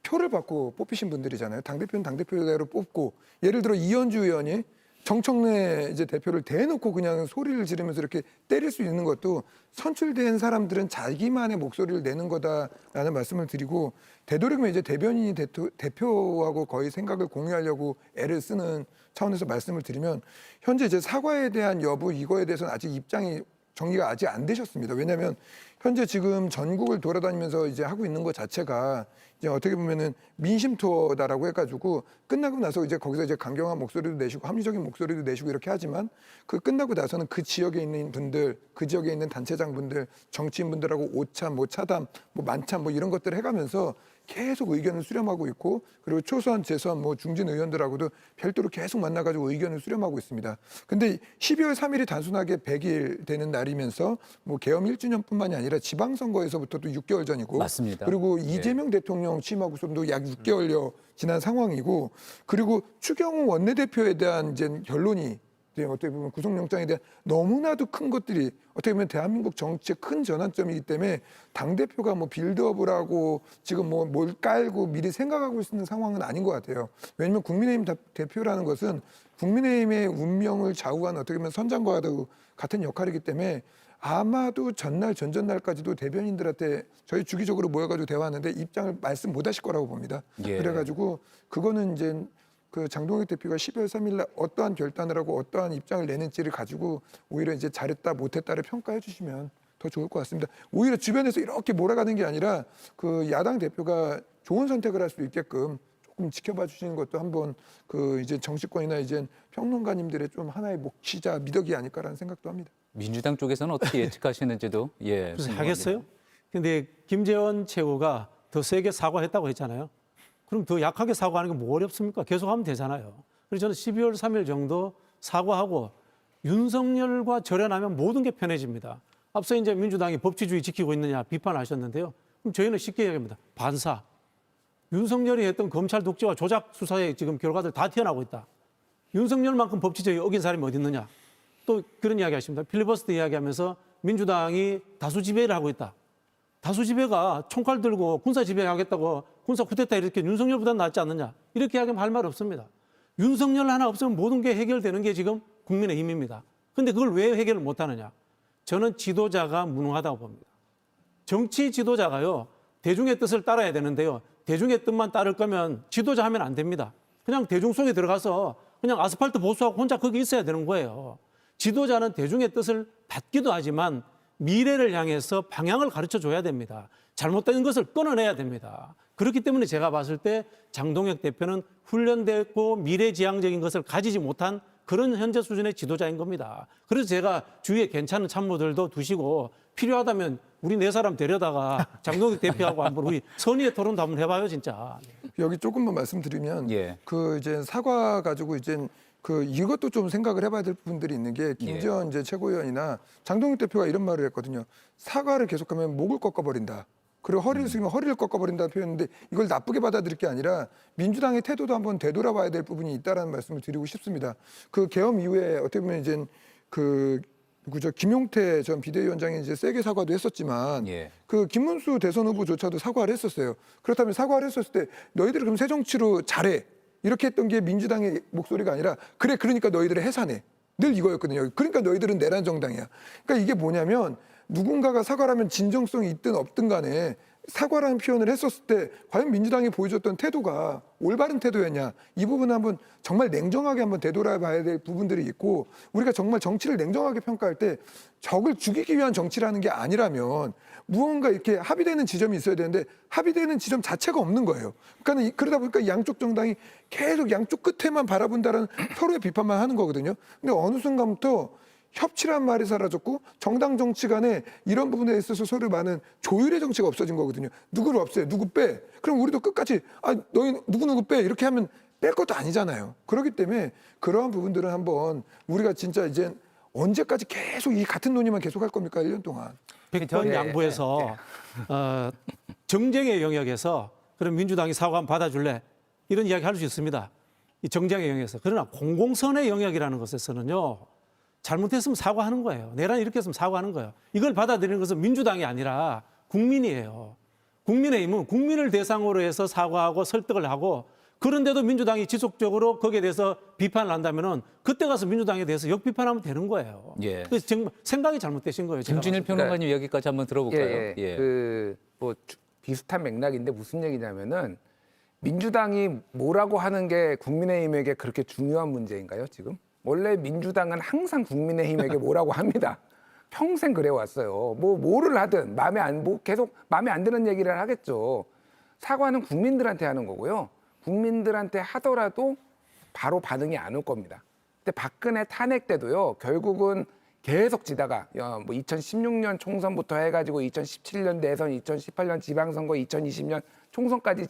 표를 받고 뽑히신 분들이잖아요. 당대표는 당대표대로 뽑고 예를 들어 이현주 의원이 정청래 이제 대표를 대놓고 그냥 소리를 지르면서 이렇게 때릴 수 있는 것도 선출된 사람들은 자기만의 목소리를 내는 거다라는 말씀을 드리고 되도록이면 이제 대변인이 대표하고 거의 생각을 공유하려고 애를 쓰는 차원에서 말씀을 드리면 현재 이제 사과에 대한 여부 이거에 대해서는 아직 입장이 정리가 아직 안 되셨습니다. 왜냐하면 현재 지금 전국을 돌아다니면서 이제 하고 있는 것 자체가 이제 어떻게 보면은 민심 투어다라고 해가지고 끝나고 나서 이제 거기서 이제 강경한 목소리도 내시고 합리적인 목소리도 내시고 이렇게 하지만 그 끝나고 나서는 그 지역에 있는 분들, 그 지역에 있는 단체장분들, 정치인분들하고 오참, 뭐 차담, 뭐 만참 뭐 이런 것들을 해가면서 계속 의견을 수렴하고 있고 그리고 초선, 재선, 뭐 중진 의원들하고도 별도로 계속 만나가지고 의견을 수렴하고 있습니다. 근데 12월 3일이 단순하게 100일 되는 날이면서 뭐 계엄 1주년뿐만이 아니라 지방선거에서부터도 6개월 전이고 맞습니다. 그리고 이재명 대통령 취임하고서도 약 6개월여 지난 상황이고 그리고 추경호 원내대표에 대한 이제 결론이 어떻게 보면 구속영장에 대한 너무나도 큰 것들이 어떻게 보면 대한민국 정치의 큰 전환점이기 때문에 당대표가 뭐 빌드업을 하고 지금 뭐 뭘 깔고 미리 생각하고 있는 상황은 아닌 것 같아요. 왜냐하면 국민의힘 대표라는 것은 국민의힘의 운명을 좌우하는 어떻게 보면 선장과도 같은 역할이기 때문에 아마도 전날 전전날까지도 대변인들한테 저희 주기적으로 모여가지고 대화하는데 입장을 말씀 못 하실 거라고 봅니다. 그래가지고 그거는 이제 그 장동혁 대표가 12월 3일 날 어떠한 결단을 하고 어떠한 입장을 내는지를 가지고 오히려 이제 잘했다 못했다를 평가해 주시면 더 좋을 것 같습니다. 오히려 주변에서 이렇게 몰아가는 게 아니라 그 야당 대표가 좋은 선택을 할 수 있게끔 조금 지켜봐 주시는 것도 한번 그 이제 정치권이나 이제 평론가님들의 좀 하나의 몫이자 미덕이 아닐까라는 생각도 합니다. 민주당 쪽에서는 어떻게 예측하시는지도 그래서 하겠어요? 근데 김재원 최고가 더 세게 사과했다고 했잖아요. 그럼 더 약하게 사과하는 게 뭐 어렵습니까? 계속하면 되잖아요. 그래서 저는 12월 3일 정도 사과하고 윤석열과 절연하면 모든 게 편해집니다. 앞서 이제 민주당이 법치주의 지키고 있느냐 비판하셨는데요. 그럼 저희는 쉽게 얘기합니다. 반사. 윤석열이 했던 검찰 독재와 조작 수사의 지금 결과들 다 튀어나오고 있다. 윤석열만큼 법치주의 어긴 사람이 어디 있느냐. 또 그런 이야기 하십니다. 필리버스터 이야기하면서 민주당이 다수 지배를 하고 있다. 다수 지배가 총칼 들고 군사 지배하겠다고 군사 쿠데타 이렇게 윤석열보다 낫지 않느냐. 이렇게 하면 할 말 없습니다. 윤석열 하나 없으면 모든 게 해결되는 게 지금 국민의힘입니다. 근데 그걸 왜 해결을 못하느냐. 저는 지도자가 무능하다고 봅니다. 정치 지도자가요. 대중의 뜻을 따라야 되는데요. 대중의 뜻만 따를 거면 지도자 하면 안 됩니다. 그냥 대중 속에 들어가서 그냥 아스팔트 보수하고 혼자 거기 있어야 되는 거예요. 지도자는 대중의 뜻을 받기도 하지만 미래를 향해서 방향을 가르쳐 줘야 됩니다. 잘못된 것을 끊어내야 됩니다. 그렇기 때문에 제가 봤을 때 장동혁 대표는 훈련됐고 미래지향적인 것을 가지지 못한 그런 현재 수준의 지도자인 겁니다. 그래서 제가 주위에 괜찮은 참모들도 두시고 필요하다면 우리 네 사람 데려다가 장동혁 대표하고 한번 우리 선의의 토론도 한번 해봐요, 진짜. 여기 조금만 말씀드리면 예. 그 이제 사과 가지고 이제 그 이것도 좀 생각을 해봐야 될 부분들이 있는 게 김재원 이제 최고위원이나 장동혁 대표가 이런 말을 했거든요. 사과를 계속하면 목을 꺾어버린다. 그리고 허리를 숙이면 허리를 꺾어버린다는 표현인데 이걸 나쁘게 받아들일 게 아니라 민주당의 태도도 한번 되돌아봐야 될 부분이 있다라는 말씀을 드리고 싶습니다. 그 계엄 이후에 어떻게 보면 이제 그 누구죠? 김용태 전 비대위원장이 이제 세게 사과도 했었지만 그 김문수 대선 후보조차도 사과를 했었어요. 그렇다면 사과를 했었을 때 너희들이 그럼 새 정치로 잘해. 이렇게 했던 게 민주당의 목소리가 아니라 그래 그러니까 너희들을 해산해. 늘 이거였거든요. 그러니까 너희들은 내란 정당이야. 그러니까 이게 뭐냐면 누군가가 사과를 하면 진정성이 있든 없든 간에 사과라는 표현을 했었을 때 과연 민주당이 보여줬던 태도가 올바른 태도였냐. 이 부분은 한번 정말 냉정하게 한번 되돌아봐야 될 부분들이 있고 우리가 정말 정치를 냉정하게 평가할 때 적을 죽이기 위한 정치라는 게 아니라면 무언가 이렇게 합의되는 지점이 있어야 되는데 합의되는 지점 자체가 없는 거예요. 그러니까 그러다 보니까 양쪽 정당이 계속 양쪽 끝에만 바라본다는 서로의 비판만 하는 거거든요. 근데 어느 순간부터 협치란 말이 사라졌고 정당 정치 간에 이런 부분에 있어서 서로 많은 조율의 정치가 없어진 거거든요. 누구를 없애, 누구 빼. 그럼 우리도 끝까지 너희 누구 빼 이렇게 하면 뺄 것도 아니잖아요. 그렇기 때문에 그러한 부분들은 한번 우리가 진짜 이제 언제까지 계속 이 같은 논의만 계속 할 겁니까? 1년 동안. 100번 양보해서 정쟁의 영역에서 그럼 민주당이 사과하면 받아줄래? 이런 이야기 할 수 있습니다. 이 정쟁의 영역에서. 그러나 공공선의 영역이라는 것에서는요. 잘못했으면 사과하는 거예요. 내란이 이렇게 했으면 사과하는 거예요. 이걸 받아들이는 것은 민주당이 아니라 국민이에요. 국민의힘은 국민을 대상으로 해서 사과하고 설득을 하고 그런데도 민주당이 지속적으로 거기에 대해서 비판을 한다면은 그때 가서 민주당에 대해서 역비판하면 되는 거예요. 그래서 정말 생각이 잘못되신 거예요. 김준일 평론가님 여기까지 한번 들어볼까요? 뭐 비슷한 맥락인데 무슨 얘기냐면은 민주당이 뭐라고 하는 게 국민의힘에게 그렇게 중요한 문제인가요, 지금? 원래 민주당은 항상 국민의힘에게 뭐라고 합니다. 평생 그래 왔어요. 뭐를 하든 계속 마음에 안 드는 얘기를 하겠죠. 사과는 국민들한테 하는 거고요. 국민들한테 하더라도 바로 반응이 안 올 겁니다. 근데 박근혜 탄핵 때도요. 결국은 계속 지다가 뭐 2016년 총선부터 해가지고 2017년 대선, 2018년 지방선거, 2020년 총선까지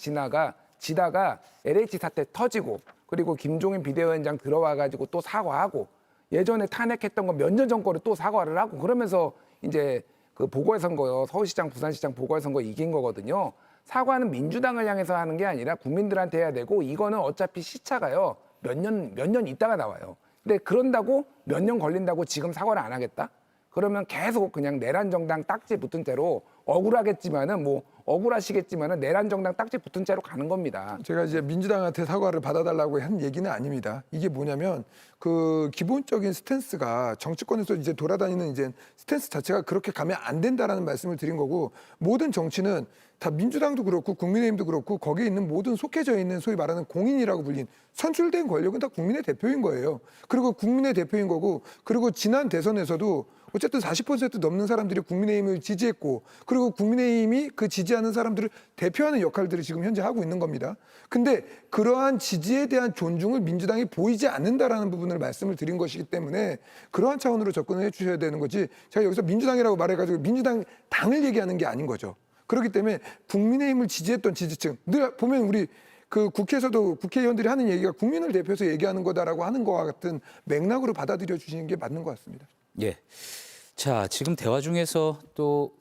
지다가 LH 사태 터지고 그리고 김종인 비대위원장 들어와가지고 또 사과하고 예전에 탄핵했던 거 몇 년 전 거를 또 사과를 하고 그러면서 이제 그 보궐선거요. 서울시장, 부산시장 보궐선거 이긴 거거든요. 사과는 민주당을 향해서 하는 게 아니라 국민들한테 해야 되고 이거는 어차피 시차가요. 몇 년 있다가 나와요. 근데 그런다고 몇 년 걸린다고 지금 사과를 안 하겠다? 그러면 계속 그냥 내란 정당 딱지 붙은 채로 억울하시겠지만은 내란 정당 딱지 붙은 채로 가는 겁니다. 제가 이제 민주당한테 사과를 받아달라고 한 얘기는 아닙니다. 이게 뭐냐면 그 기본적인 스탠스가 정치권에서 이제 돌아다니는 이제 스탠스 자체가 그렇게 가면 안 된다라는 말씀을 드린 거고 모든 정치는 다 민주당도 그렇고 국민의힘도 그렇고 거기에 있는 모든 속해져 있는 소위 말하는 공인이라고 불린 선출된 권력은 다 국민의 대표인 거예요. 그리고 국민의 대표인 거고 그리고 지난 대선에서도 어쨌든 40% 넘는 사람들이 국민의힘을 지지했고 그리고 국민의힘이 그 지지하는 사람들을 대표하는 역할들을 지금 현재 하고 있는 겁니다. 근데 그러한 지지에 대한 존중을 민주당이 보이지 않는다라는 부분을 말씀을 드린 것이기 때문에 그러한 차원으로 접근을 해 주셔야 되는 거지 제가 여기서 민주당이라고 말해가지고 민주당 당을 얘기하는 게 아닌 거죠. 그렇기 때문에 국민의힘을 지지했던 지지층 늘 보면 우리 그 국회에서도 국회의원들이 하는 얘기가 국민을 대표해서 얘기하는 거다라고 하는 거와 같은 맥락으로 받아들여 주시는 게 맞는 것 같습니다. 예. 자, 지금 대화 중에서 또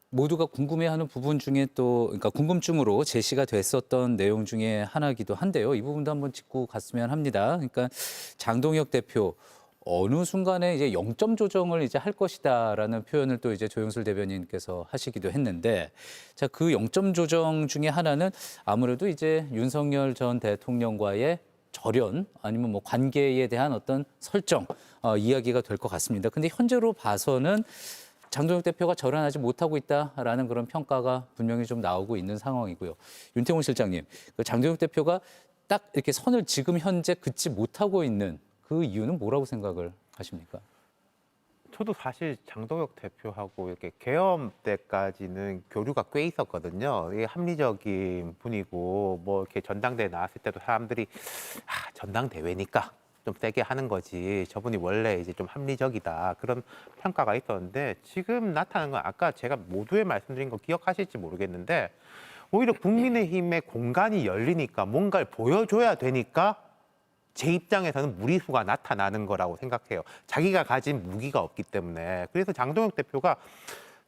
모두가 궁금해하는 부분 중에 또 그러니까 궁금증으로 제시가 됐었던 내용 중에 하나이기도 한데요. 이 부분도 한번 짚고 갔으면 합니다. 그러니까 장동혁 대표 어느 순간에 이제 0점 조정을 이제 할 것이다라는 표현을 또 이제 조영술 대변인께서 하시기도 했는데, 자, 그 0점 조정 중에 하나는 아무래도 이제 윤석열 전 대통령과의 절연 아니면 뭐 관계에 대한 어떤 설정 이야기가 될 것 같습니다. 근데 현재로 봐서는 장동혁 대표가 절연하지 못하고 있다라는 그런 평가가 분명히 좀 나오고 있는 상황이고요. 윤태곤 실장님, 그 장동혁 대표가 딱 이렇게 선을 지금 현재 긋지 못하고 있는 그 이유는 뭐라고 생각을 하십니까? 저도 사실 장동혁 대표하고 이렇게 계엄 때까지는 교류가 꽤 있었거든요. 이게 합리적인 분이고 뭐 이렇게 전당대회 나왔을 때도 사람들이 전당대회니까 좀 세게 하는 거지. 저분이 원래 이제 좀 합리적이다. 그런 평가가 있었는데 지금 나타난 건 아까 제가 모두에 말씀드린 거 기억하실지 모르겠는데 오히려 국민의힘의 공간이 열리니까 뭔가를 보여줘야 되니까 제 입장에서는 무리수가 나타나는 거라고 생각해요. 자기가 가진 무기가 없기 때문에. 그래서 장동혁 대표가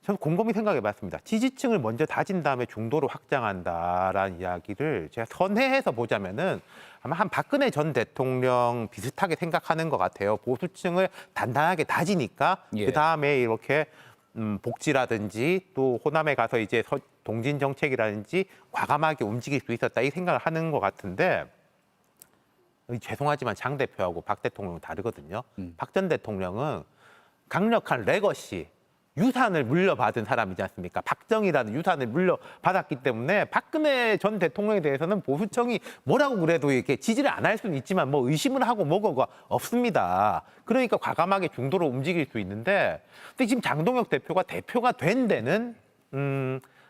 저는 곰곰이 생각해봤습니다. 지지층을 먼저 다진 다음에 중도로 확장한다라는 이야기를 제가 선회해서 보자면은 아마 한 박근혜 전 대통령 비슷하게 생각하는 것 같아요. 보수층을 단단하게 다지니까 그 다음에 이렇게 복지라든지 또 호남에 가서 이제 동진 정책이라든지 과감하게 움직일 수 있었다 이 생각을 하는 것 같은데. 죄송하지만 장 대표하고 박 대통령은 다르거든요. 박 전 대통령은 강력한 레거시, 유산을 물려받은 사람이지 않습니까? 박정희라는 유산을 물려받았기 때문에 박근혜 전 대통령에 대해서는 보수층이 뭐라고 그래도 이렇게 지지를 안 할 수는 있지만 뭐 의심을 하고 뭐가 없습니다. 그러니까 과감하게 중도로 움직일 수 있는데 근데 지금 장동혁 대표가 된 데는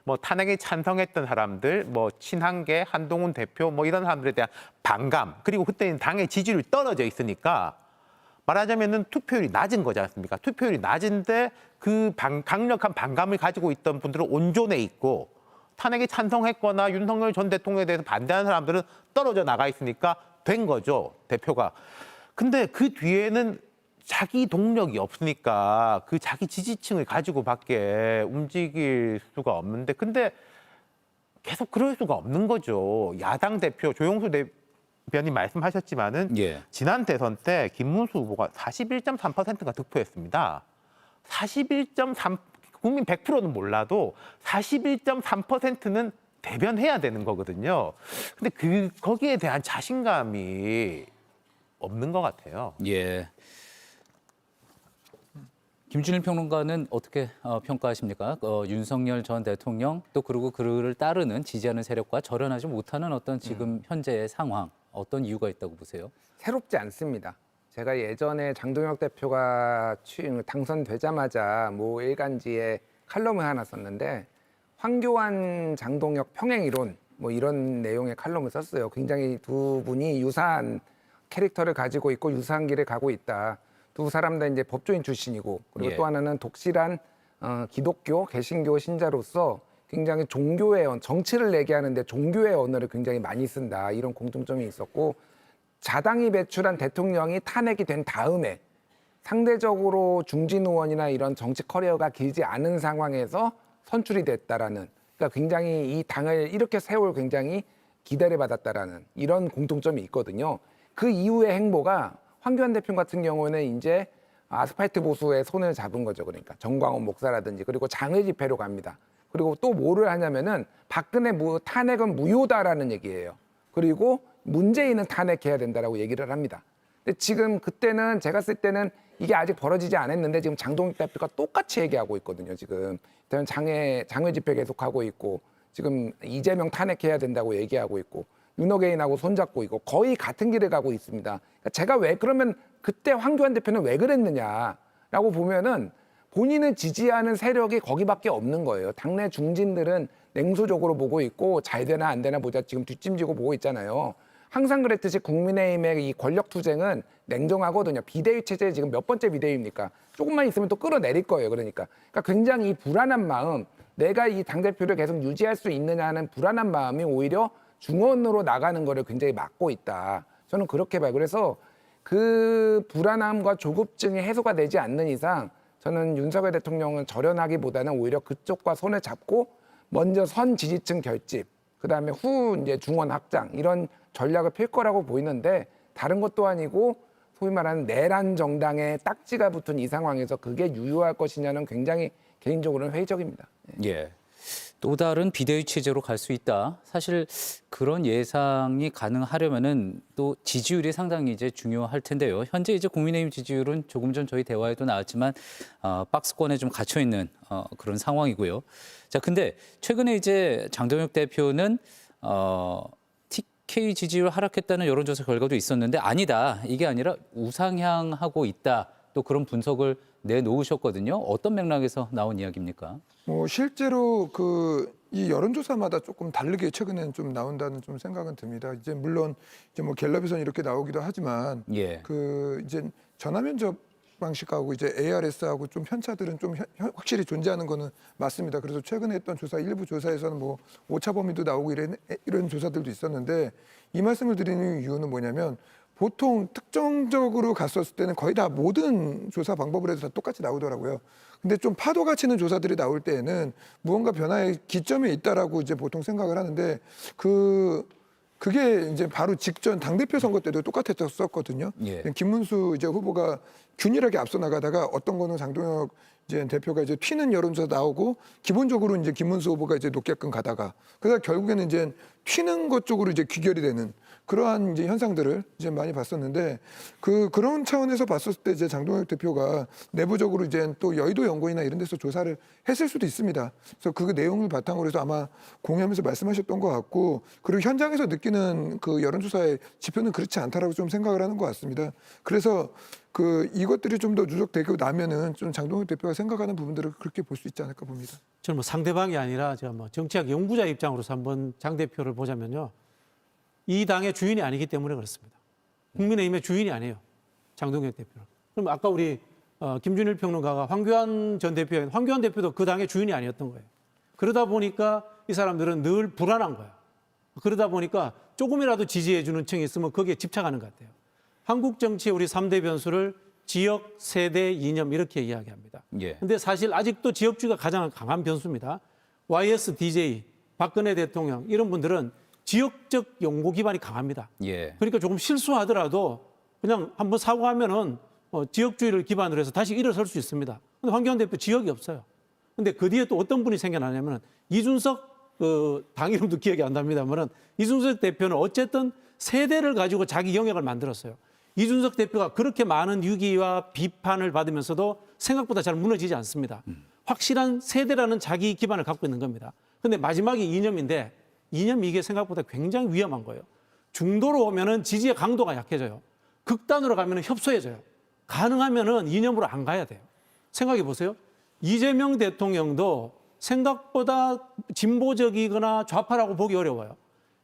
뭐 탄핵에 찬성했던 사람들, 뭐 친한계, 한동훈 대표, 뭐 이런 사람들에 대한 반감, 그리고 그때는 당의 지지율이 떨어져 있으니까 말하자면은 투표율이 낮은 거지 않습니까? 투표율이 낮은데 그 강력한 반감을 가지고 있던 분들은 온존해 있고 탄핵에 찬성했거나 윤석열 전 대통령에 대해서 반대하는 사람들은 떨어져 나가 있으니까 된 거죠, 대표가. 근데 그 뒤에는 자기 동력이 없으니까 그 자기 지지층을 가지고 밖에 움직일 수가 없는데 근데 계속 그럴 수가 없는 거죠. 야당 대표 조영수 대변인 말씀하셨지만은 지난 대선 때 김문수 후보가 41.3%가 득표했습니다. 41.3 국민 100%는 몰라도 41.3%는 대변해야 되는 거거든요. 근데 거기에 대한 자신감이 없는 것 같아요. 예. 김준일 평론가는 어떻게 평가하십니까? 윤석열 전 대통령 또 그리고 그를 따르는 지지하는 세력과 절연하지 못하는 어떤 지금 현재의 상황 어떤 이유가 있다고 보세요? 새롭지 않습니다. 제가 예전에 장동혁 대표가 당선되자마자 모 일간지에 칼럼을 하나 썼는데 황교안 장동혁 평행이론 뭐 이런 내용의 칼럼을 썼어요. 굉장히 두 분이 유사한 캐릭터를 가지고 있고 유사한 길을 가고 있다. 두 사람 다 이제 법조인 출신이고 그리고 또 하나는 독실한 기독교, 개신교 신자로서 굉장히 종교의 정치를 얘기하는데 종교의 언어를 굉장히 많이 쓴다. 이런 공통점이 있었고 자당이 배출한 대통령이 탄핵이 된 다음에 상대적으로 중진 의원이나 이런 정치 커리어가 길지 않은 상황에서 선출이 됐다라는 그러니까 굉장히 이 당을 이렇게 세울 굉장히 기대를 받았다라는 이런 공통점이 있거든요. 그 이후의 행보가 황교안 대표 같은 경우는 이제 아스팔트 보수에 손을 잡은 거죠. 그러니까 정광훈 목사라든지 그리고 장외 집회로 갑니다. 그리고 또 뭐를 하냐면은 박근혜 탄핵은 무효다라는 얘기예요. 그리고 문재인은 탄핵해야 된다라고 얘기를 합니다. 근데 지금 그때는 제가 쓸 때는 이게 아직 벌어지지 않았는데 지금 장동혁 대표가 똑같이 얘기하고 있거든요. 지금 일단 장외 집회 계속하고 있고 지금 이재명 탄핵해야 된다고 얘기하고 있고 윤호개인하고 손잡고 있고 거의 같은 길을 가고 있습니다. 그러니까 제가 왜 그러면 그때 황교안 대표는 왜 그랬느냐라고 보면은 본인을 지지하는 세력이 거기밖에 없는 거예요. 당내 중진들은 냉소적으로 보고 있고 잘 되나 안 되나 보자 지금 뒷짐지고 보고 있잖아요. 항상 그랬듯이 국민의힘의 이 권력 투쟁은 냉정하거든요. 비대위 체제 지금 몇 번째 비대위입니까? 조금만 있으면 또 끌어내릴 거예요. 그러니까 굉장히 이 불안한 마음, 내가 이 당대표를 계속 유지할 수 있느냐 하는 불안한 마음이 오히려 중원으로 나가는 거를 굉장히 막고 있다. 저는 그렇게 봐요. 그래서 그 불안함과 조급증이 해소가 되지 않는 이상 저는 윤석열 대통령은 절연하기보다는 오히려 그쪽과 손을 잡고 먼저 선 지지층 결집, 그다음에 후 이제 중원 확장 이런 전략을 펼 거라고 보이는데 다른 것도 아니고 소위 말하는 내란 정당의 딱지가 붙은 이 상황에서 그게 유효할 것이냐는 굉장히 개인적으로는 회의적입니다. 예. 또 다른 비대위 체제로 갈 수 있다. 사실 그런 예상이 가능하려면은 또 지지율이 상당히 이제 중요할 텐데요. 현재 이제 국민의힘 지지율은 조금 전 저희 대화에도 나왔지만 박스권에 좀 갇혀 있는 그런 상황이고요. 자, 근데 최근에 이제 장동혁 대표는 TK 지지율 하락했다는 여론조사 결과도 있었는데 아니다. 이게 아니라 우상향하고 있다. 또 그런 분석을 내놓으셨거든요. 어떤 맥락에서 나온 이야기입니까? 뭐 실제로 이 여론조사마다 조금 다르게 최근에는 좀 나온다는 좀 생각은 듭니다. 이제 물론 이제 뭐 갤럽에서는 이렇게 나오기도 하지만 예. 이제 전화 면접 방식하고 이제 ARS하고 좀 편차들은 좀 확실히 존재하는 거는 맞습니다. 그래서 최근에 했던 조사 일부 조사에서는 뭐 오차 범위도 나오고 이런 조사들도 있었는데 이 말씀을 드리는 이유는 뭐냐면 보통 특정적으로 갔었을 때는 거의 다 모든 조사 방법을 해도 다 똑같이 나오더라고요. 근데 좀 파도가 치는 조사들이 나올 때에는 무언가 변화의 기점에 있다라고 이제 보통 생각을 하는데 그게 이제 바로 직전 당대표 선거 때도 똑같았었거든요. 예. 김문수 이제 후보가 균일하게 앞서 나가다가 어떤 거는 장동혁 이제 대표가 이제 튀는 여론조사 나오고 기본적으로 이제 김문수 후보가 이제 높게끔 가다가 그러다 결국에는 이제 튀는 것 쪽으로 이제 귀결이 되는 그러한 이제 현상들을 이제 많이 봤었는데 그런 차원에서 봤었을 때 이제 장동혁 대표가 내부적으로 이제 또 여의도 연구원이나 이런 데서 조사를 했을 수도 있습니다. 그래서 그 내용을 바탕으로 해서 아마 공유하면서 말씀하셨던 것 같고 그리고 현장에서 느끼는 그 여론조사의 지표는 그렇지 않다라고 좀 생각을 하는 것 같습니다. 그래서 이것들이 좀 더 누적되고 나면은 좀 장동혁 대표가 생각하는 부분들을 그렇게 볼 수 있지 않을까 봅니다. 저는 뭐 상대방이 아니라 제가 뭐 정치학 연구자 입장으로서 한번 장 대표를 보자면요. 이 당의 주인이 아니기 때문에 그렇습니다. 국민의힘의 주인이 아니에요. 장동혁 대표는. 그럼 아까 우리 김준일 평론가가 황교안 전 대표, 황교안 대표도 그 당의 주인이 아니었던 거예요. 그러다 보니까 이 사람들은 늘 불안한 거예요. 그러다 보니까 조금이라도 지지해주는 층이 있으면 거기에 집착하는 것 같아요. 한국 정치의 우리 3대 변수를 지역, 세대, 이념 이렇게 이야기합니다. 그런데 예. 사실 아직도 지역주의가 가장 강한 변수입니다. YS, DJ, 박근혜 대통령 이런 분들은 지역적 연고 기반이 강합니다. 예. 그러니까 조금 실수하더라도 그냥 한번 사고하면은 지역주의를 기반으로 해서 다시 일어설 수 있습니다. 근데 황교안 대표 지역이 없어요. 근데 그 뒤에 또 어떤 분이 생겨나냐면은 이준석 당 이름도 기억이 안 납니다만은 이준석 대표는 어쨌든 세대를 가지고 자기 영역을 만들었어요. 이준석 대표가 그렇게 많은 유기와 비판을 받으면서도 생각보다 잘 무너지지 않습니다. 확실한 세대라는 자기 기반을 갖고 있는 겁니다. 근데 마지막이 이념인데 이념이 이게 생각보다 굉장히 위험한 거예요. 중도로 오면은 지지의 강도가 약해져요. 극단으로 가면은 협소해져요. 가능하면은 이념으로 안 가야 돼요. 생각해 보세요. 이재명 대통령도 생각보다 진보적이거나 좌파라고 보기 어려워요.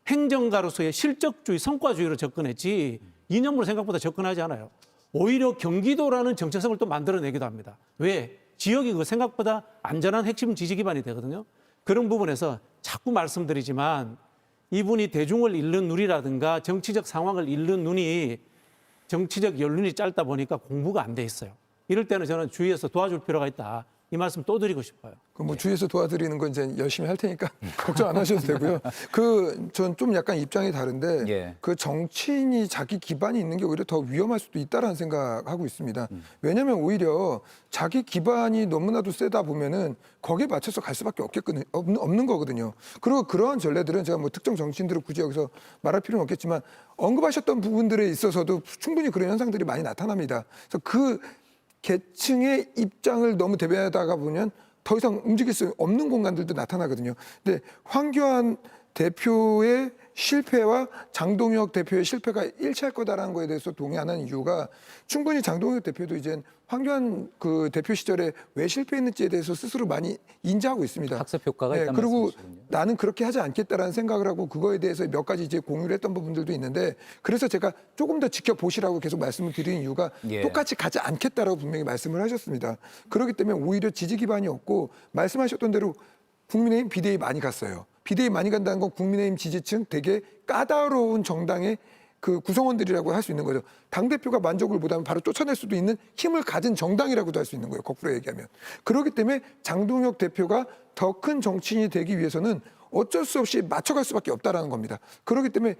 행정가로서의 실적주의, 성과주의로 접근했지 이념으로 생각보다 접근하지 않아요. 오히려 경기도라는 정체성을 또 만들어내기도 합니다. 왜? 지역이 그 생각보다 안전한 핵심 지지 기반이 되거든요. 그런 부분에서 자꾸 말씀드리지만 이분이 대중을 잃는 눈이라든가 정치적 상황을 잃는 눈이 정치적 연륜이 짧다 보니까 공부가 안 돼 있어요. 이럴 때는 저는 주위에서 도와줄 필요가 있다. 이 말씀 또 드리고 싶어요. 뭐 주위에서 도와드리는 건 이제 열심히 할 테니까 걱정 안 하셔도 되고요. 전 좀 약간 입장이 다른데 예. 그 정치인이 자기 기반이 있는 게 오히려 더 위험할 수도 있다라는 생각하고 있습니다. 왜냐하면 오히려 자기 기반이 너무나도 세다 보면은 거기에 맞춰서 갈 수밖에 없는 거거든요. 그리고 그러한 전례들은 제가 뭐 특정 정치인들을 굳이 여기서 말할 필요는 없겠지만 언급하셨던 부분들에 있어서도 충분히 그런 현상들이 많이 나타납니다. 그래서 그 계층의 입장을 너무 대변하다가 보면 더 이상 움직일 수 없는 공간들도 나타나거든요. 근데 황교안 대표의 실패와 장동혁 대표의 실패가 일치할 거다라는 거에 대해서 동의하는 이유가 충분히 장동혁 대표도 이제 황교안 그 대표 시절에 왜 실패했는지에 대해서 스스로 많이 인지하고 있습니다. 학습 효과가 있다는 그리고 말씀이시군요. 나는 그렇게 하지 않겠다라는 생각을 하고 그거에 대해서 몇 가지 이제 공유를 했던 부분들도 있는데 그래서 제가 조금 더 지켜보시라고 계속 말씀을 드리는 이유가 예. 똑같이 가지 않겠다라고 분명히 말씀을 하셨습니다. 그렇기 때문에 오히려 지지 기반이 없고 말씀하셨던 대로 국민의힘 비대위 많이 갔어요. 비대위 많이 간다는 건 국민의힘 지지층 되게 까다로운 정당의 그 구성원들이라고 할 수 있는 거죠. 당대표가 만족을 못하면 바로 쫓아낼 수도 있는 힘을 가진 정당이라고도 할 수 있는 거예요. 거꾸로 얘기하면. 그렇기 때문에 장동혁 대표가 더 큰 정치인이 되기 위해서는 어쩔 수 없이 맞춰갈 수밖에 없다라는 겁니다. 그렇기 때문에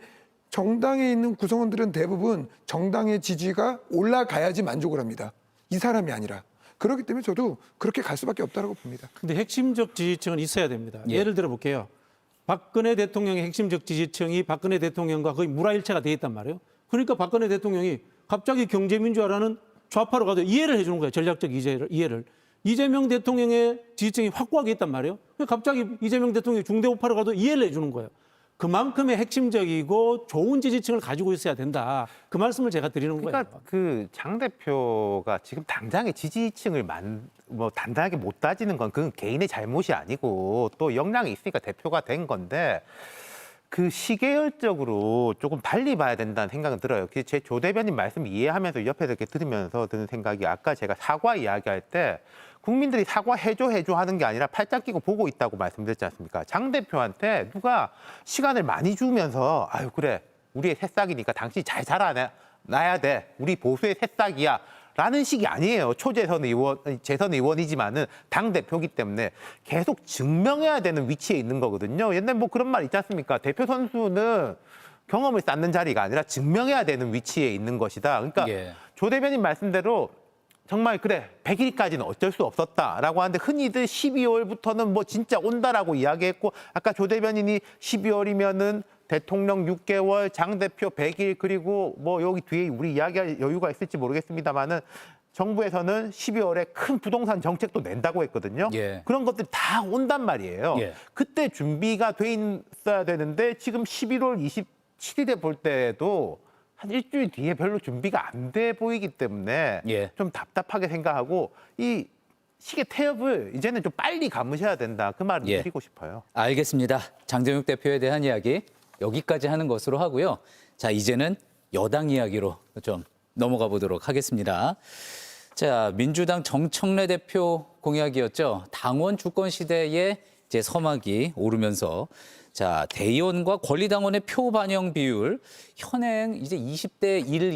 정당에 있는 구성원들은 대부분 정당의 지지가 올라가야지 만족을 합니다. 이 사람이 아니라. 그렇기 때문에 저도 그렇게 갈 수밖에 없다고 봅니다. 근데 핵심적 지지층은 있어야 됩니다. 예. 예를 들어 볼게요. 박근혜 대통령의 핵심적 지지층이 박근혜 대통령과 거의 물화일체가 돼 있단 말이에요. 그러니까 박근혜 대통령이 갑자기 경제민주화라는 좌파로 가도 이해를 해주는 거예요. 전략적 이해를. 이재명 대통령의 지지층이 확고하게 있단 말이에요. 갑자기 이재명 대통령이 중대우파로 가도 이해를 해주는 거예요. 그만큼의 핵심적이고 좋은 지지층을 가지고 있어야 된다. 그 말씀을 제가 드리는 거예요. 그러니까 그 장 대표가 지금 당장의 지지층을 단단하게 못 따지는 건 그건 개인의 잘못이 아니고 또 역량이 있으니까 대표가 된 건데 그 시계열적으로 조금 달리 봐야 된다는 생각은 들어요. 제 조 대변인 말씀 이해하면서 옆에서 이렇게 들으면서 드는 생각이 아까 제가 사과 이야기할 때 국민들이 사과해줘 하는 게 아니라 팔짱 끼고 보고 있다고 말씀드렸지 않습니까? 장 대표한테 누가 시간을 많이 주면서 아유 그래 우리의 새싹이니까 당신이 잘 자라나야 돼. 우리 보수의 새싹이야. 라는 식이 아니에요. 재선 의원이지만은 당대표기 때문에 계속 증명해야 되는 위치에 있는 거거든요. 옛날 뭐 그런 말 있지 않습니까? 대표 선수는 경험을 쌓는 자리가 아니라 증명해야 되는 위치에 있는 것이다. 그러니까 조 대변인 말씀대로 정말 그래 100일까지는 어쩔 수 없었다라고 하는데 흔히들 12월부터는 뭐 진짜 온다라고 이야기했고 아까 조 대변인이 12월이면은 대통령 6개월, 장 대표 100일 그리고 뭐 여기 뒤에 우리 이야기할 여유가 있을지 모르겠습니다만은 정부에서는 12월에 큰 부동산 정책도 낸다고 했거든요. 그런 것들이 다 온단 말이에요. 그때 준비가 돼 있어야 되는데 지금 11월 27일에 볼 때도 한 일주일 뒤에 별로 준비가 안 돼 보이기 때문에 좀 답답하게 생각하고 이 시계 태엽을 이제는 좀 빨리 감으셔야 된다. 그 말을 드리고 싶어요. 알겠습니다. 장재욱 대표에 대한 이야기 여기까지 하는 것으로 하고요. 자, 이제는 여당 이야기로 좀 넘어가 보도록 하겠습니다. 자, 민주당 정청래 대표 공약이었죠. 당원 주권 시대에 이제 서막이 오르면서 자, 대의원과 권리당원의 표 반영 비율 현행 이제 20대 1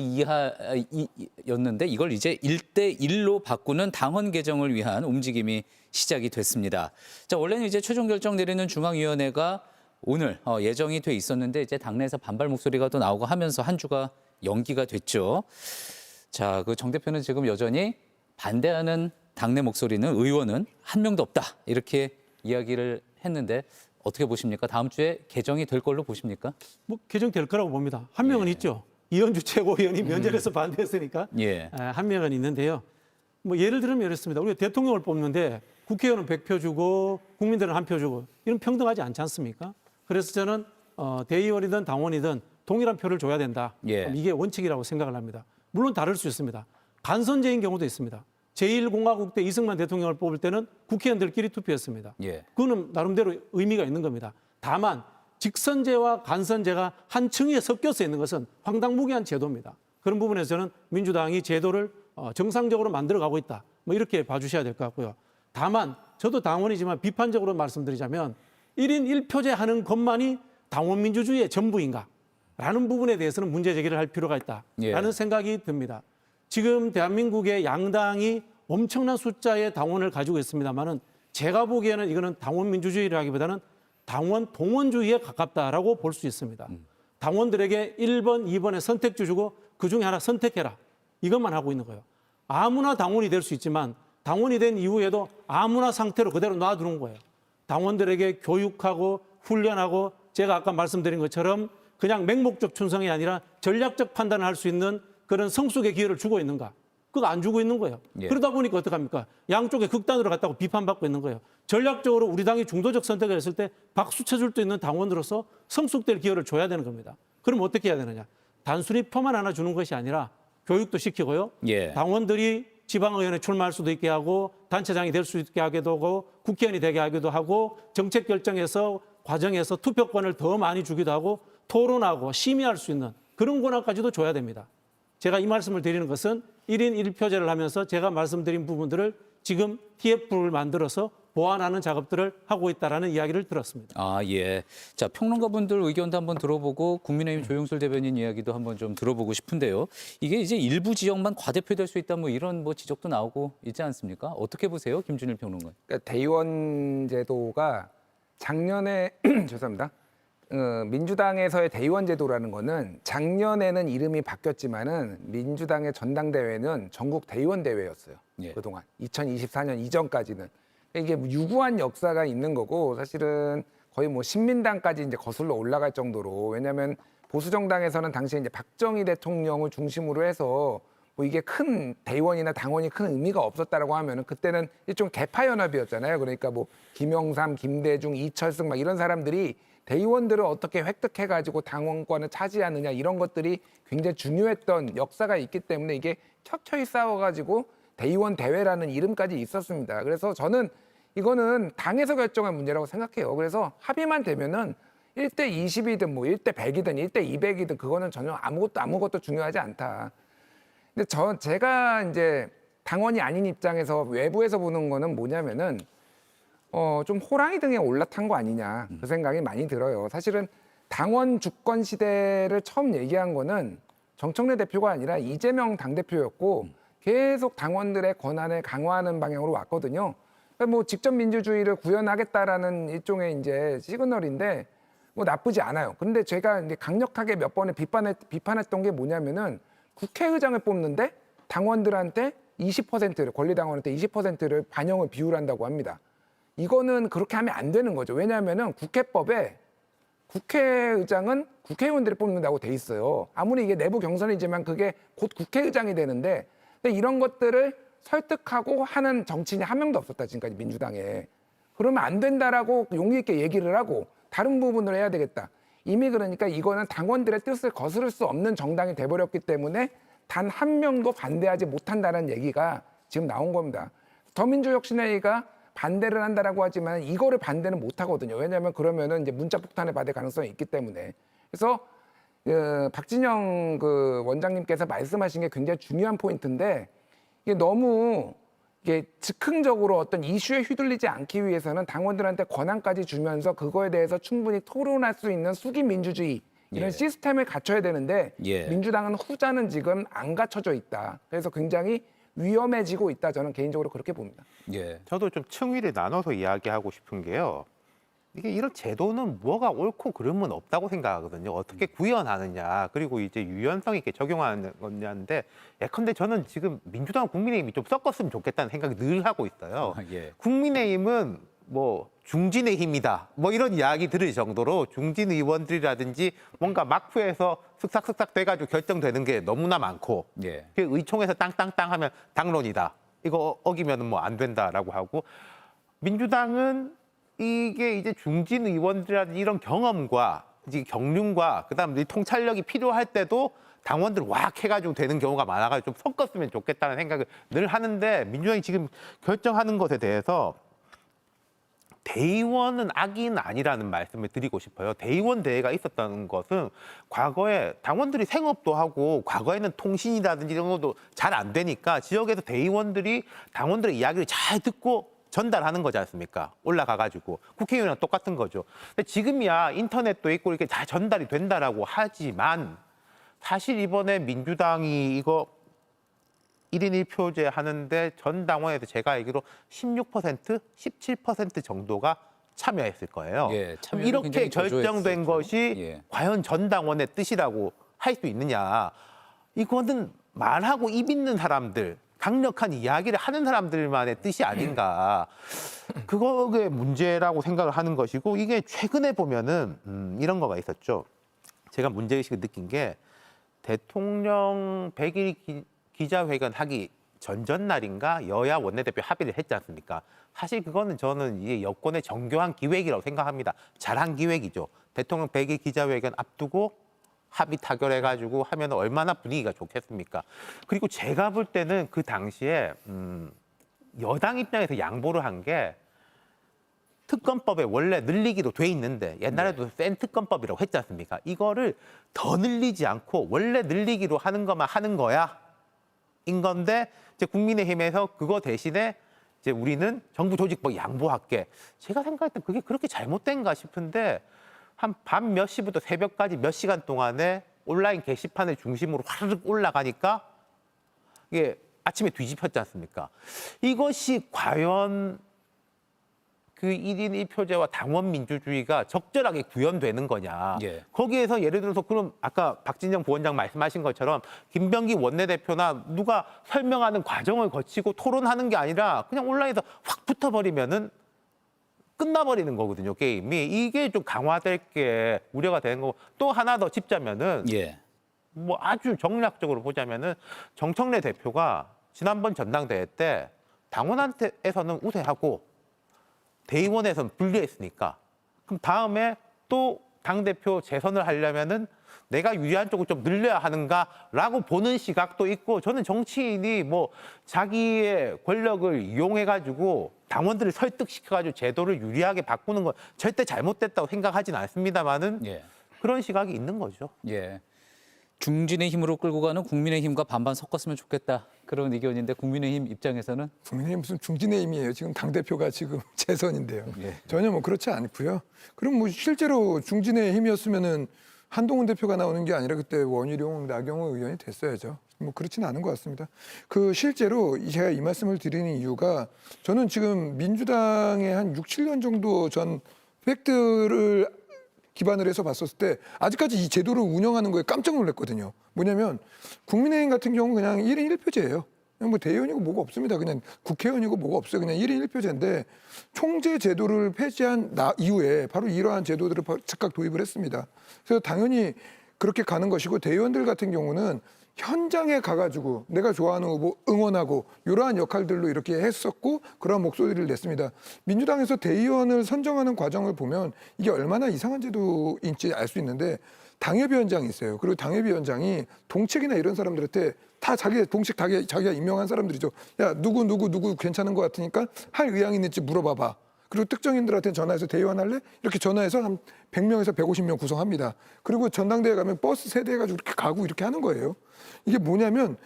이하였는데 이걸 이제 1대 1로 바꾸는 당헌 개정을 위한 움직임이 시작이 됐습니다. 자, 원래는 이제 최종 결정 내리는 중앙위원회가 오늘 예정이 돼 있었는데 이제 당내에서 반발 목소리가 또 나오고 하면서 한 주가 연기가 됐죠. 자, 그 정 대표는 지금 여전히 반대하는 당내 목소리는 의원은 한 명도 없다 이렇게 이야기를 했는데 어떻게 보십니까? 다음 주에 개정이 될 걸로 보십니까? 뭐 개정될 거라고 봅니다. 한 명은 있죠. 이현주 최고위원이 면전에서 반대했으니까 한 명은 있는데요. 뭐 예를 들면 이렇습니다. 우리가 대통령을 뽑는데 국회의원은 100표 주고 국민들은 1표 주고 이런 평등하지 않지 않습니까? 그래서 저는 대의원이든 당원이든 동일한 표를 줘야 된다. 이게 원칙이라고 생각을 합니다. 물론 다를 수 있습니다. 간선제인 경우도 있습니다. 제1공화국 때 이승만 대통령을 뽑을 때는 국회의원들끼리 투표했습니다. 그거는 나름대로 의미가 있는 겁니다. 다만 직선제와 간선제가 한 층위에 섞여서 있는 것은 황당무계한 제도입니다. 그런 부분에서 저는 민주당이 제도를 정상적으로 만들어가고 있다. 뭐 이렇게 봐주셔야 될 것 같고요. 다만 저도 당원이지만 비판적으로 말씀드리자면 1인 1표제 하는 것만이 당원 민주주의의 전부인가? 라는 부분에 대해서는 문제 제기를 할 필요가 있다라는 생각이 듭니다. 지금 대한민국의 양당이 엄청난 숫자의 당원을 가지고 있습니다만은 제가 보기에는 이거는 당원 민주주의라기보다는 당원 동원주의에 가깝다라고 볼 수 있습니다. 당원들에게 1번, 2번의 선택지 주고 그중에 하나 선택해라. 이것만 하고 있는 거예요. 아무나 당원이 될 수 있지만 당원이 된 이후에도 아무나 상태로 그대로 놔두는 거예요. 당원들에게 교육하고 훈련하고 제가 아까 말씀드린 것처럼 그냥 맹목적 충성이 아니라 전략적 판단을 할 수 있는 그런 성숙의 기회를 주고 있는가? 그거 안 주고 있는 거예요. 그러다 보니까 어떡합니까? 양쪽에 극단으로 갔다고 비판받고 있는 거예요. 전략적으로 우리 당이 중도적 선택을 했을 때 박수 쳐줄 수 있는 당원으로서 성숙될 기회를 줘야 되는 겁니다. 그럼 어떻게 해야 되느냐? 단순히 표만 하나 주는 것이 아니라 교육도 시키고요. 당원들이 지방의원에 출마할 수도 있게 하고 단체장이 될 수 있게 하기도 하고 국회의원이 되게 하기도 하고 정책 결정에서 과정에서 투표권을 더 많이 주기도 하고 토론하고 심의할 수 있는 그런 권한까지도 줘야 됩니다. 제가 이 말씀을 드리는 것은 1인 1표제를 하면서 제가 말씀드린 부분들을 지금 TF를 만들어서 보완하는 작업들을 하고 있다라는 이야기를 들었습니다. 아, 예. 자, 평론가분들 의견도 한번 들어보고 국민의힘 조영술 대변인 이야기도 한번 좀 들어보고 싶은데요. 이게 이제 일부 지역만 과대표될 수 있다 뭐 이런 뭐 지적도 나오고 있지 않습니까? 어떻게 보세요, 김준일 평론가? 그러니까 대의원 제도가 작년에 죄송합니다. 민주당에서의 대의원 제도라는 거는 작년에는 이름이 바뀌었지만은 민주당의 전당대회는 전국 대의원 대회였어요. 예. 그동안 2024년 이전까지는 이게 뭐 유구한 역사가 있는 거고 사실은 거의 뭐 신민당까지 이제 거슬러 올라갈 정도로 왜냐하면 보수 정당에서는 당시에 이제 박정희 대통령을 중심으로 해서 뭐 이게 큰 대의원이나 당원이 큰 의미가 없었다라고 하면은 그때는 일종 개파 연합이었잖아요. 그러니까 뭐 김영삼, 김대중, 이철승 막 이런 사람들이 대의원들을 어떻게 획득해가지고 당원권을 차지하느냐 이런 것들이 굉장히 중요했던 역사가 있기 때문에 이게 켜켜이 싸워가지고 대의원 대회라는 이름까지 있었습니다. 그래서 저는 이거는 당에서 결정할 문제라고 생각해요. 그래서 합의만 되면은 1대 20이든 뭐 1대 100이든 1대 200이든 그거는 전혀 아무것도 중요하지 않다. 근데 제가 이제 당원이 아닌 입장에서 외부에서 보는 거는 뭐냐면은 좀 호랑이 등에 올라탄 거 아니냐 그 생각이 많이 들어요. 사실은 당원 주권 시대를 처음 얘기한 거는 정청래 대표가 아니라 이재명 당대표였고 계속 당원들의 권한을 강화하는 방향으로 왔거든요. 그러니까 뭐 직접 민주주의를 구현하겠다라는 일종의 이제 시그널인데 뭐 나쁘지 않아요. 근데 제가 이제 강력하게 몇 번에 비판했던 게 뭐냐면은 국회의장을 뽑는데 당원들한테 20%를 권리당원한테 20%를 반영을 비율한다고 합니다. 이거는 그렇게 하면 안 되는 거죠. 왜냐하면은 국회법에 국회의장은 국회의원들이 뽑는다고 돼 있어요. 아무리 이게 내부 경선이지만 그게 곧 국회의장이 되는데 근데 이런 것들을 설득하고 하는 정치인이 한 명도 없었다 지금까지 민주당에. 그러면 안 된다라고 용기 있게 얘기를 하고 다른 부분을 해야 되겠다. 이미 그러니까 이거는 당원들의 뜻을 거스를 수 없는 정당이 돼버렸기 때문에 단 한 명도 반대하지 못한다는 얘기가 지금 나온 겁니다. 더민주혁신회의가 반대를 한다라고 하지만 이거를 반대는 못 하거든요. 왜냐하면 그러면은 이제 문자 폭탄을 받을 가능성이 있기 때문에. 그래서 박진영 그 원장님께서 말씀하신 게 굉장히 중요한 포인트인데 이게 너무 이게 즉흥적으로 어떤 이슈에 휘둘리지 않기 위해서는 당원들한테 권한까지 주면서 그거에 대해서 충분히 토론할 수 있는 수기 민주주의 이런 시스템을 갖춰야 되는데 민주당은 후자는 지금 안 갖춰져 있다. 그래서 굉장히 위험해지고 있다. 저는 개인적으로 그렇게 봅니다. 저도 좀 층위를 나눠서 이야기하고 싶은 게요. 이게 이런 제도는 뭐가 옳고 그름은 없다고 생각하거든요. 어떻게 구현하느냐, 그리고 이제 유연성 있게 적용하는 거냐인데, 예컨대 저는 지금 민주당, 국민의힘이 좀 섞었으면 좋겠다는 생각이 늘 하고 있어요. 국민의힘은 뭐 중진의 힘이다, 뭐 이런 이야기 들을 정도로 중진 의원들이라든지 뭔가 막후에서 슥싹슥싹 돼가지고 결정되는 게 너무나 많고, 의총에서 땅땅땅 하면 당론이다, 이거 어기면 뭐 안 된다라고 하고, 민주당은 이게 이제 중진 의원들이라든지 이런 경험과 이제 경륜과 그다음 통찰력이 필요할 때도 당원들 왁 해가지고 되는 경우가 많아가지고 좀 섞었으면 좋겠다는 생각을 늘 하는데, 민주당이 지금 결정하는 것에 대해서 대의원은 악인 아니라는 말씀을 드리고 싶어요. 대의원 대회가 있었다는 것은 과거에 당원들이 생업도 하고 과거에는 통신이라든지 이런 것도 잘 안 되니까 지역에서 대의원들이 당원들의 이야기를 잘 듣고 전달하는 거지 않습니까? 올라가가지고. 국회의원이랑 똑같은 거죠. 근데 지금이야 인터넷도 있고 이렇게 다 전달이 된다라고 하지만 사실 이번에 민주당이 이거 1인 1표제 하는데 전 당원에서 제가 알기로 16%, 17% 정도가 참여했을 거예요. 이렇게 결정된 것이 과연 전 당원의 뜻이라고 할 수 있느냐. 이거는 말하고 입 있는 사람들, 강력한 이야기를 하는 사람들만의 뜻이 아닌가. 그거의 문제라고 생각을 하는 것이고, 이게 최근에 보면은 이런 거가 있었죠. 제가 문제의식을 느낀 게 대통령 100일 기자회견 하기 전날인가 여야 원내대표 합의를 했지 않습니까? 사실 그거는 저는 이게 여권의 정교한 기획이라고 생각합니다. 잘한 기획이죠. 대통령 100일 기자회견 앞두고 합의 타결해가지고 하면 얼마나 분위기가 좋겠습니까? 그리고 제가 볼 때는 그 당시에 여당 입장에서 양보를 한 게, 특검법에 원래 늘리기로 돼 있는데 옛날에도 센 특검법이라고 했지 않습니까? 이거를 더 늘리지 않고 원래 늘리기로 하는 것만 하는 거야 인 건데, 이제 국민의힘에서 그거 대신에 이제 우리는 정부 조직법 양보할게. 제가 생각할 때 그게 그렇게 잘못된가 싶은데, 한 밤 몇 시부터 새벽까지 몇 시간 동안에 온라인 게시판을 중심으로 화르륵 올라가니까 이게 아침에 뒤집혔지 않습니까? 이것이 과연 그 1인 1표제와 당원 민주주의가 적절하게 구현되는 거냐. 예. 거기에서 예를 들어서 그럼 아까 박진영 부원장 말씀하신 것처럼 김병기 원내대표나 누가 설명하는 과정을 거치고 토론하는 게 아니라 그냥 온라인에서 확 붙어버리면은 끝나버리는 거거든요, 게임이. 이게 좀 강화될 게 우려가 되는 거고, 또 하나 더 짚자면은 예. 뭐 아주 정략적으로 보자면은 정청래 대표가 지난번 전당대회 때 당원한테에서는 우세하고 대의원에서는 불리했으니까 그럼 다음에 또 당대표 재선을 하려면은 내가 유리한 쪽을 좀 늘려야 하는가라고 보는 시각도 있고, 저는 정치인이 뭐 자기의 권력을 이용해가지고 당원들을 설득시켜가지고 제도를 유리하게 바꾸는 건 절대 잘못됐다고 생각하진 않습니다만은 예. 그런 시각이 있는 거죠. 예. 중진의 힘으로 끌고 가는 국민의힘과 반반 섞었으면 좋겠다. 그런 의견인데 국민의힘 입장에서는 국민의힘 무슨 중진의힘이에요. 지금 당대표가 지금 재선인데요. 예. 전혀 뭐 그렇지 않고요. 그럼 뭐 실제로 중진의힘이었으면은 한동훈 대표가 나오는 게 아니라 그때 원희룡, 나경호 의원이 됐어야죠. 뭐 그렇지는 않은 것 같습니다. 그 실제로 제가 이 말씀을 드리는 이유가 저는 지금 민주당의 한 6, 7년 정도 전 팩트를 기반을 해서 봤었을 때 아직까지 이 제도를 운영하는 거에 깜짝 놀랐거든요. 뭐냐면 국민의힘 같은 경우는 그냥 1인 1표제예요. 그냥 뭐 대의원이고 뭐가 없습니다. 그냥 국회의원이고 뭐가 없어요. 그냥 1인 1표제인데 총재 제도를 폐지한 이후에 바로 이러한 제도들을 즉각 도입을 했습니다. 그래서 당연히 그렇게 가는 것이고, 대의원들 같은 경우는 현장에 가가지고 내가 좋아하는 후보 응원하고 이러한 역할들로 이렇게 했었고 그러한 목소리를 냈습니다. 민주당에서 대의원을 선정하는 과정을 보면 이게 얼마나 이상한 제도인지 알 수 있는데, 당협위원장이 있어요. 그리고 당협위원장이 동책이나 이런 사람들한테 다 자기가 임명한 사람들이죠. 야, 누구 괜찮은 것 같으니까 할 의향이 있는지 물어봐봐. 그리고 특정인들한테 전화해서 대의원 할래? 이렇게 전화해서 한 100명에서 150명 구성합니다. 그리고 전당대회 가면 버스 세대해가지고 이렇게 가고 이렇게 하는 거예요. 이게 뭐냐면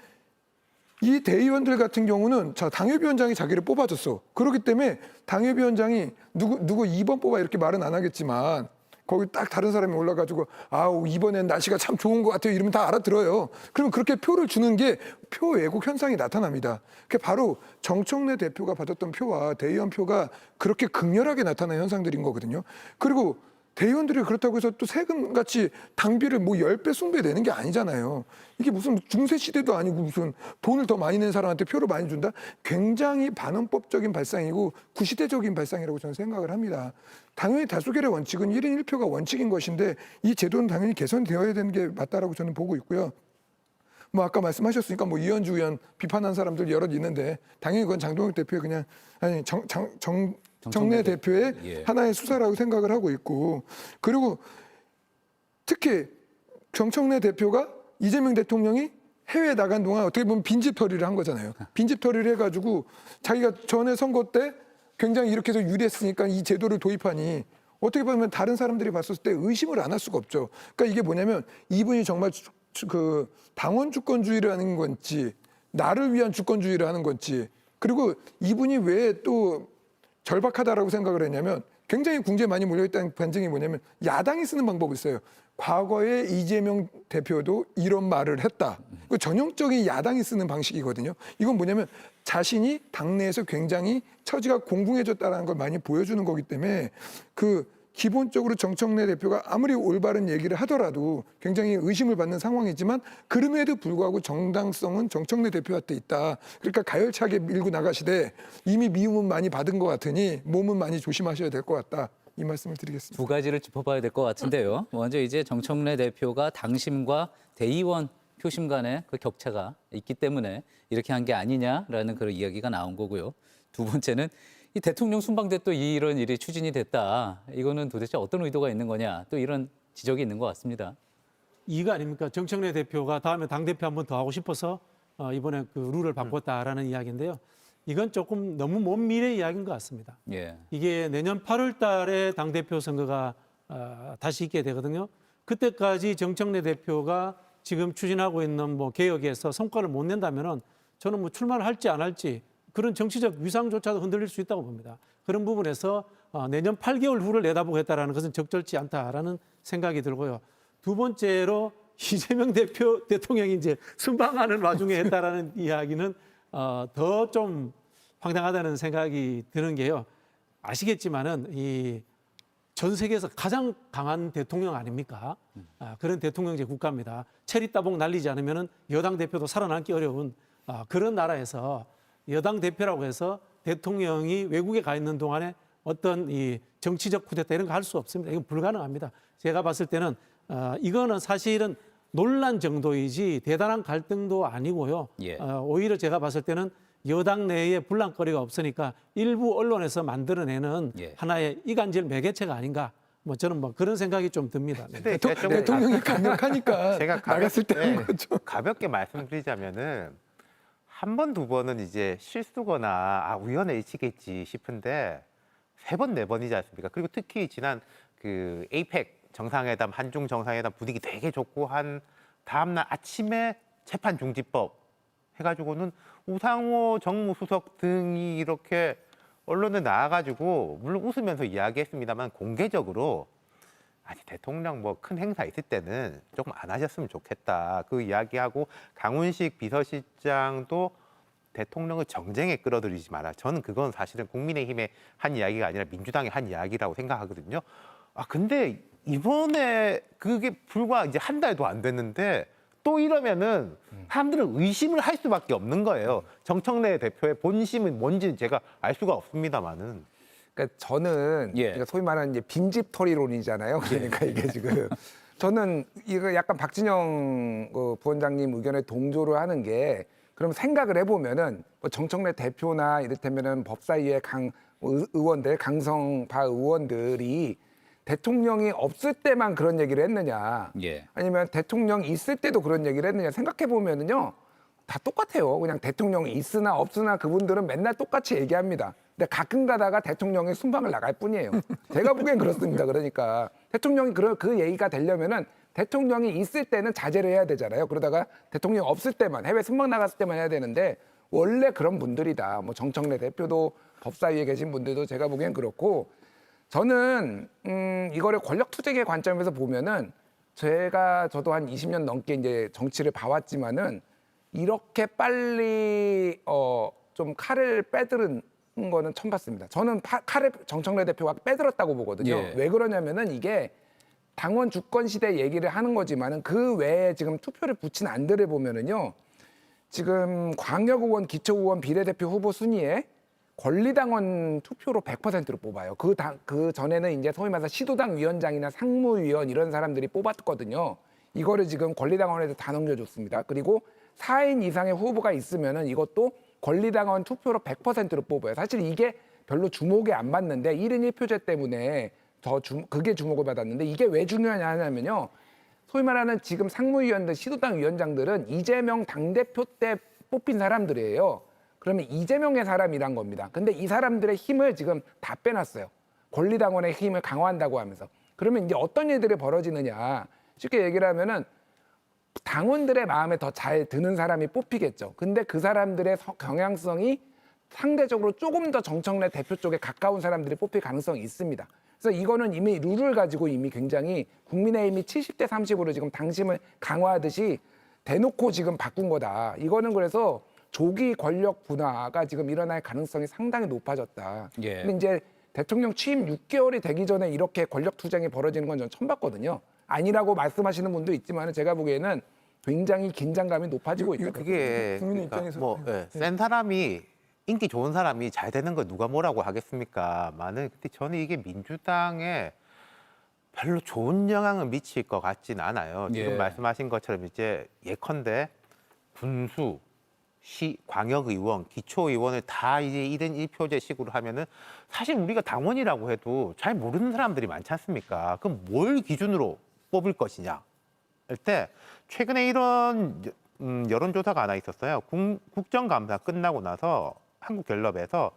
이 대의원들 같은 경우는 당협위원장이 자기를 뽑아줬어. 그렇기 때문에 당협위원장이 누구 2번 뽑아 이렇게 말은 안 하겠지만 거기 딱 다른 사람이 올라가지고 아우 이번엔 날씨가 참 좋은 것 같아요 이러면 다 알아들어요. 그러면 그렇게 표를 주는 게 표 왜곡 현상이 나타납니다. 그게 바로 정청래 대표가 받았던 표와 대의원 표가 그렇게 극렬하게 나타나는 현상들인 거거든요. 그리고 대의원들이 그렇다고 해서 또 세금같이 당비를 뭐 10배, 20배 내는 게 아니잖아요. 이게 무슨 중세시대도 아니고 무슨 돈을 더 많이 낸 사람한테 표를 많이 준다? 굉장히 반헌법적인 발상이고 구시대적인 발상이라고 저는 생각을 합니다. 당연히 다수결의 원칙은 1인 1표가 원칙인 것인데 이 제도는 당연히 개선되어야 되는 게 맞다라고 저는 보고 있고요. 뭐 아까 말씀하셨으니까 뭐 이현주 의원 비판한 사람들 여럿 있는데 당연히 그건 장동혁 대표의 그냥 아니 정청래 대표의 예. 하나의 수사라고 생각을 하고 있고, 그리고 특히 정청래 대표가 이재명 대통령이 해외에 나간 동안 어떻게 보면 빈집털이를 한 거잖아요. 빈집털이를 해가지고 자기가 전에 선거 때 굉장히 이렇게 해서 유리했으니까 이 제도를 도입하니 어떻게 보면 다른 사람들이 봤을 때 의심을 안 할 수가 없죠. 그러니까 이게 뭐냐면 이분이 정말 그 당원 주권주의를 하는 건지 나를 위한 주권주의를 하는 건지, 그리고 이분이 왜 또 절박하다라고 생각을 했냐면 굉장히 궁지에 많이 몰려있다는 반증이 뭐냐면 야당이 쓰는 방법이 있어요. 과거에 이재명 대표도 이런 말을 했다. 그 전형적인 야당이 쓰는 방식이거든요. 이건 뭐냐면 자신이 당내에서 굉장히 처지가 공공해졌다는 걸 많이 보여주는 거기 때문에 그 기본적으로 정청래 대표가 아무리 올바른 얘기를 하더라도 굉장히 의심을 받는 상황이지만 그럼에도 불구하고 정당성은 정청래 대표한테 있다. 그러니까 가열차게 밀고 나가시되 이미 미움은 많이 받은 것 같으니 몸은 많이 조심하셔야 될 것 같다. 이 말씀을 드리겠습니다. 두 가지를 짚어봐야 될 것 같은데요. 먼저 이제 정청래 대표가 당심과 대의원 표심 간의 그 격차가 있기 때문에 이렇게 한 게 아니냐라는 그런 이야기가 나온 거고요. 두 번째는 이 대통령 순방대 또 이런 일이 추진이 됐다. 이거는 도대체 어떤 의도가 있는 거냐. 또 이런 지적이 있는 것 같습니다. 이거 아닙니까? 정청래 대표가 다음에 당대표 한 번 더 하고 싶어서 이번에 그 룰을 바꿨다라는 이야기인데요. 이건 조금 너무 먼 미래 이야기인 것 같습니다. 예. 이게 내년 8월 달에 당대표 선거가 다시 있게 되거든요. 그때까지 정청래 대표가 지금 추진하고 있는 뭐 개혁에서 성과를 못 낸다면은 저는 뭐 출마를 할지 안 할지 그런 정치적 위상조차도 흔들릴 수 있다고 봅니다. 그런 부분에서 내년 8개월 후를 내다보겠다라는 것은 적절치 않다라는 생각이 들고요. 두 번째로 이재명 대통령이 이제 순방하는 와중에 했다라는 이야기는 더 좀 황당하다는 생각이 드는 게요. 아시겠지만은 이 전 세계에서 가장 강한 대통령 아닙니까? 그런 대통령제 국가입니다. 체리 따봉 날리지 않으면은 여당 대표도 살아남기 어려운 그런 나라에서 여당 대표라고 해서 대통령이 외국에 가 있는 동안에 어떤 이 정치적 쿠데타 이런 거 할 수 없습니다. 이건 불가능합니다. 제가 봤을 때는 이거는 사실은 논란 정도이지 대단한 갈등도 아니고요. 예. 오히려 제가 봤을 때는 여당 내에 분란거리가 없으니까 일부 언론에서 만들어내는 예. 하나의 이간질 매개체가 아닌가. 뭐 저는 뭐 그런 생각이 좀 듭니다. 네. 대통령이 강력하니까 제가 나갔을 때 한 가볍게, 거죠. 가볍게 말씀드리자면은 한 번, 두 번은 이제 실수거나 우연의 일치겠지 싶은데 3번, 4번이지 않습니까? 그리고 특히 지난 그 에이펙 정상회담, 한중 정상회담 분위기 되게 좋고 한 다음날 아침에 재판 중지법 해가지고는 우상호 정무수석 등이 이렇게 언론에 나와가지고 물론 웃으면서 이야기했습니다만 공개적으로 아니 대통령 뭐 큰 행사 있을 때는 조금 안 하셨으면 좋겠다 그 이야기하고 강훈식 비서실장도 대통령을 정쟁에 끌어들이지 마라. 저는 그건 사실은 국민의힘의 한 이야기가 아니라 민주당의 한 이야기라고 생각하거든요. 근데 이번에 그게 불과 이제 한 달도 안 됐는데 또 이러면은 사람들은 의심을 할 수밖에 없는 거예요. 정청래 대표의 본심은 뭔지 제가 알 수가 없습니다만은. 그러니까 저는 그러니까 소위 말하는 이제 빈집털이론이잖아요. 그러니까 이게 지금 저는 이거 약간 박진영 부원장님 의견에 동조를 하는 게 그럼 생각을 해보면은 뭐 정청래 대표나 이를테면은 법사위의 의원들, 강성파 의원들이 대통령이 없을 때만 그런 얘기를 했느냐, 아니면 대통령이 있을 때도 그런 얘기를 했느냐 생각해 보면은요 다 똑같아요. 그냥 대통령이 있으나 없으나 그분들은 맨날 똑같이 얘기합니다. 근데 가끔 가다가 대통령이 순방을 나갈 뿐이에요. 제가 보기엔 그렇습니다. 그러니까 대통령이 그 얘기가 되려면은 대통령이 있을 때는 자제를 해야 되잖아요. 그러다가 대통령이 없을 때만 해외 순방 나갔을 때만 해야 되는데 원래 그런 분들이다. 뭐 정청래 대표도 법사위에 계신 분들도 제가 보기엔 그렇고 저는 이거를 권력 투쟁의 관점에서 보면은 저도 한 20년 넘게 이제 정치를 봐왔지만은 이렇게 빨리 좀 칼을 빼들은 거는 처음 봤습니다. 저는 칼을 정청래 대표가 빼들었다고 보거든요. 왜 그러냐면은 이게 당원 주권 시대 얘기를 하는 거지만은 그 외에 지금 투표를 붙인 안들을 보면은요. 지금 광역의원, 기초의원, 비례대표 후보 순위에 권리당원 투표로 100%로 뽑아요. 그 전에는 이제 소위 말해서 시도당 위원장이나 상무위원 이런 사람들이 뽑았거든요. 이거를 지금 권리당원에서 다 넘겨줬습니다. 그리고 4인 이상의 후보가 있으면은 이것도 권리당원 투표로 100%로 뽑아요. 사실 이게 별로 주목이 안 받는데 1인 1표제 때문에 그게 주목을 받았는데 이게 왜 중요하냐면요. 소위 말하는 지금 상무위원들, 시도당 위원장들은 이재명 당대표 때 뽑힌 사람들이에요. 그러면 이재명의 사람이란 겁니다. 근데 이 사람들의 힘을 지금 다 빼놨어요. 권리당원의 힘을 강화한다고 하면서. 그러면 이제 어떤 일들이 벌어지느냐. 쉽게 얘기를 하면은 당원들의 마음에 더 잘 드는 사람이 뽑히겠죠. 근데 그 사람들의 경향성이 상대적으로 조금 더 정청래 대표 쪽에 가까운 사람들이 뽑힐 가능성이 있습니다. 그래서 이거는 이미 룰을 가지고 이미 굉장히 국민의힘이 70대 30으로 지금 당심을 강화하듯이 대놓고 지금 바꾼 거다. 이거는 그래서 조기 권력 분화가 지금 일어날 가능성이 상당히 높아졌다. 근데 이제 대통령 취임 6개월이 되기 전에 이렇게 권력 투쟁이 벌어지는 건 저는 처음 봤거든요. 아니라고 말씀하시는 분도 있지만 제가 보기에는 굉장히 긴장감이 높아지고 있다. 그게 국민 입장에서 센 사람이 인기 좋은 사람이 잘 되는 거 누가 뭐라고 하겠습니까? 근데 저는 이게 민주당에 별로 좋은 영향을 미칠 것 같지는 않아요. 지금 말씀하신 것처럼 이제 예컨대 군수, 광역의원, 기초의원을 다 이제 1인 1표제식으로 하면은 사실 우리가 당원이라고 해도 잘 모르는 사람들이 많지 않습니까? 그럼 뭘 기준으로 뽑을 것이냐? 할 때 최근에 이런 여론조사가 하나 있었어요. 국정감사 끝나고 나서 한국갤럽에서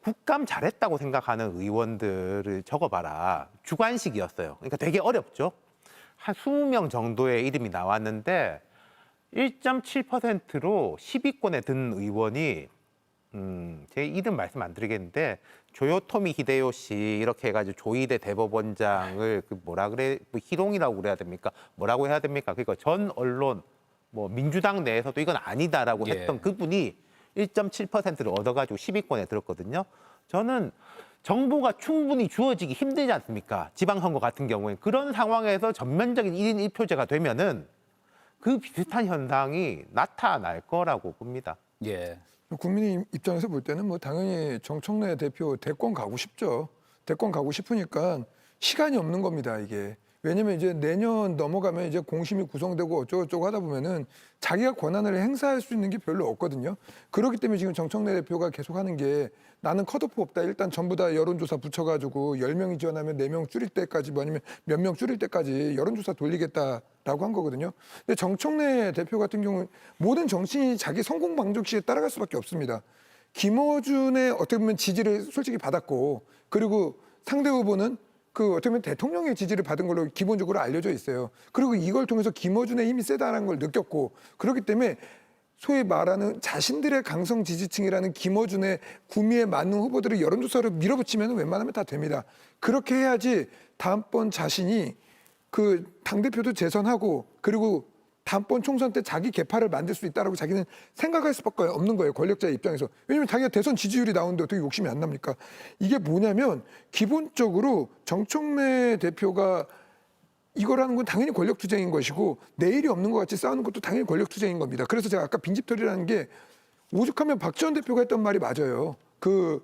국감 잘했다고 생각하는 의원들을 적어봐라. 주관식이었어요. 그러니까 되게 어렵죠. 한 20명 정도의 이름이 나왔는데 1.7%로 10위권에 든 의원이 제 이름 말씀 안 드리겠는데 조요토미 히데요시 이렇게 해가지고 조이대 대법원장을 희롱이라고 그래야 됩니까? 뭐라고 해야 됩니까? 그러니까 전 언론 민주당 내에서도 이건 아니다라고 했던 그분이 1.7%를 얻어가지고 10위권에 들었거든요. 저는 정보가 충분히 주어지기 힘들지 않습니까? 지방선거 같은 경우에. 그런 상황에서 전면적인 1인 1표제가 되면은 그 비슷한 현상이 나타날 거라고 봅니다. 예. 국민의 입장에서 볼 때는 뭐 당연히 정청래 대표 대권 가고 싶죠. 대권 가고 싶으니까 시간이 없는 겁니다, 이게. 왜냐면 이제 내년 넘어가면 이제 공심이 구성되고 어쩌고저쩌고 하다 보면은 자기가 권한을 행사할 수 있는 게 별로 없거든요. 그렇기 때문에 지금 정청래 대표가 계속 하는 게 나는 컷오프 없다. 일단 전부 다 여론조사 붙여가지고 10명이 지원하면 4명 줄일 때까지 뭐 아니면 몇 명 줄일 때까지 여론조사 돌리겠다라고 한 거거든요. 근데 정청래 대표 같은 경우는 모든 정치인이 자기 성공 방정식에 따라갈 수밖에 없습니다. 김어준의 어떻게 보면 지지를 솔직히 받았고 그리고 상대 후보는 그 어떻게 보면 대통령의 지지를 받은 걸로 기본적으로 알려져 있어요. 그리고 이걸 통해서 김어준의 힘이 세다는 걸 느꼈고 그렇기 때문에 소위 말하는 자신들의 강성 지지층이라는 김어준의 구미에 맞는 후보들을 여론조사로 밀어붙이면 웬만하면 다 됩니다. 그렇게 해야지 다음번 자신이 그 당대표도 재선하고 그리고 다음번 총선 때 자기 개파를 만들 수 있다라고 자기는 생각할 수밖에 없는 거예요. 권력자의 입장에서. 왜냐하면 자기가 대선 지지율이 나오는데 어떻게 욕심이 안 납니까? 이게 뭐냐면 기본적으로 정청래 대표가 이거라는 건 당연히 권력투쟁인 것이고 내일이 없는 것 같이 싸우는 것도 당연히 권력투쟁인 겁니다. 그래서 제가 아까 빈집털이라는 게 오죽하면 박지원 대표가 했던 말이 맞아요. 그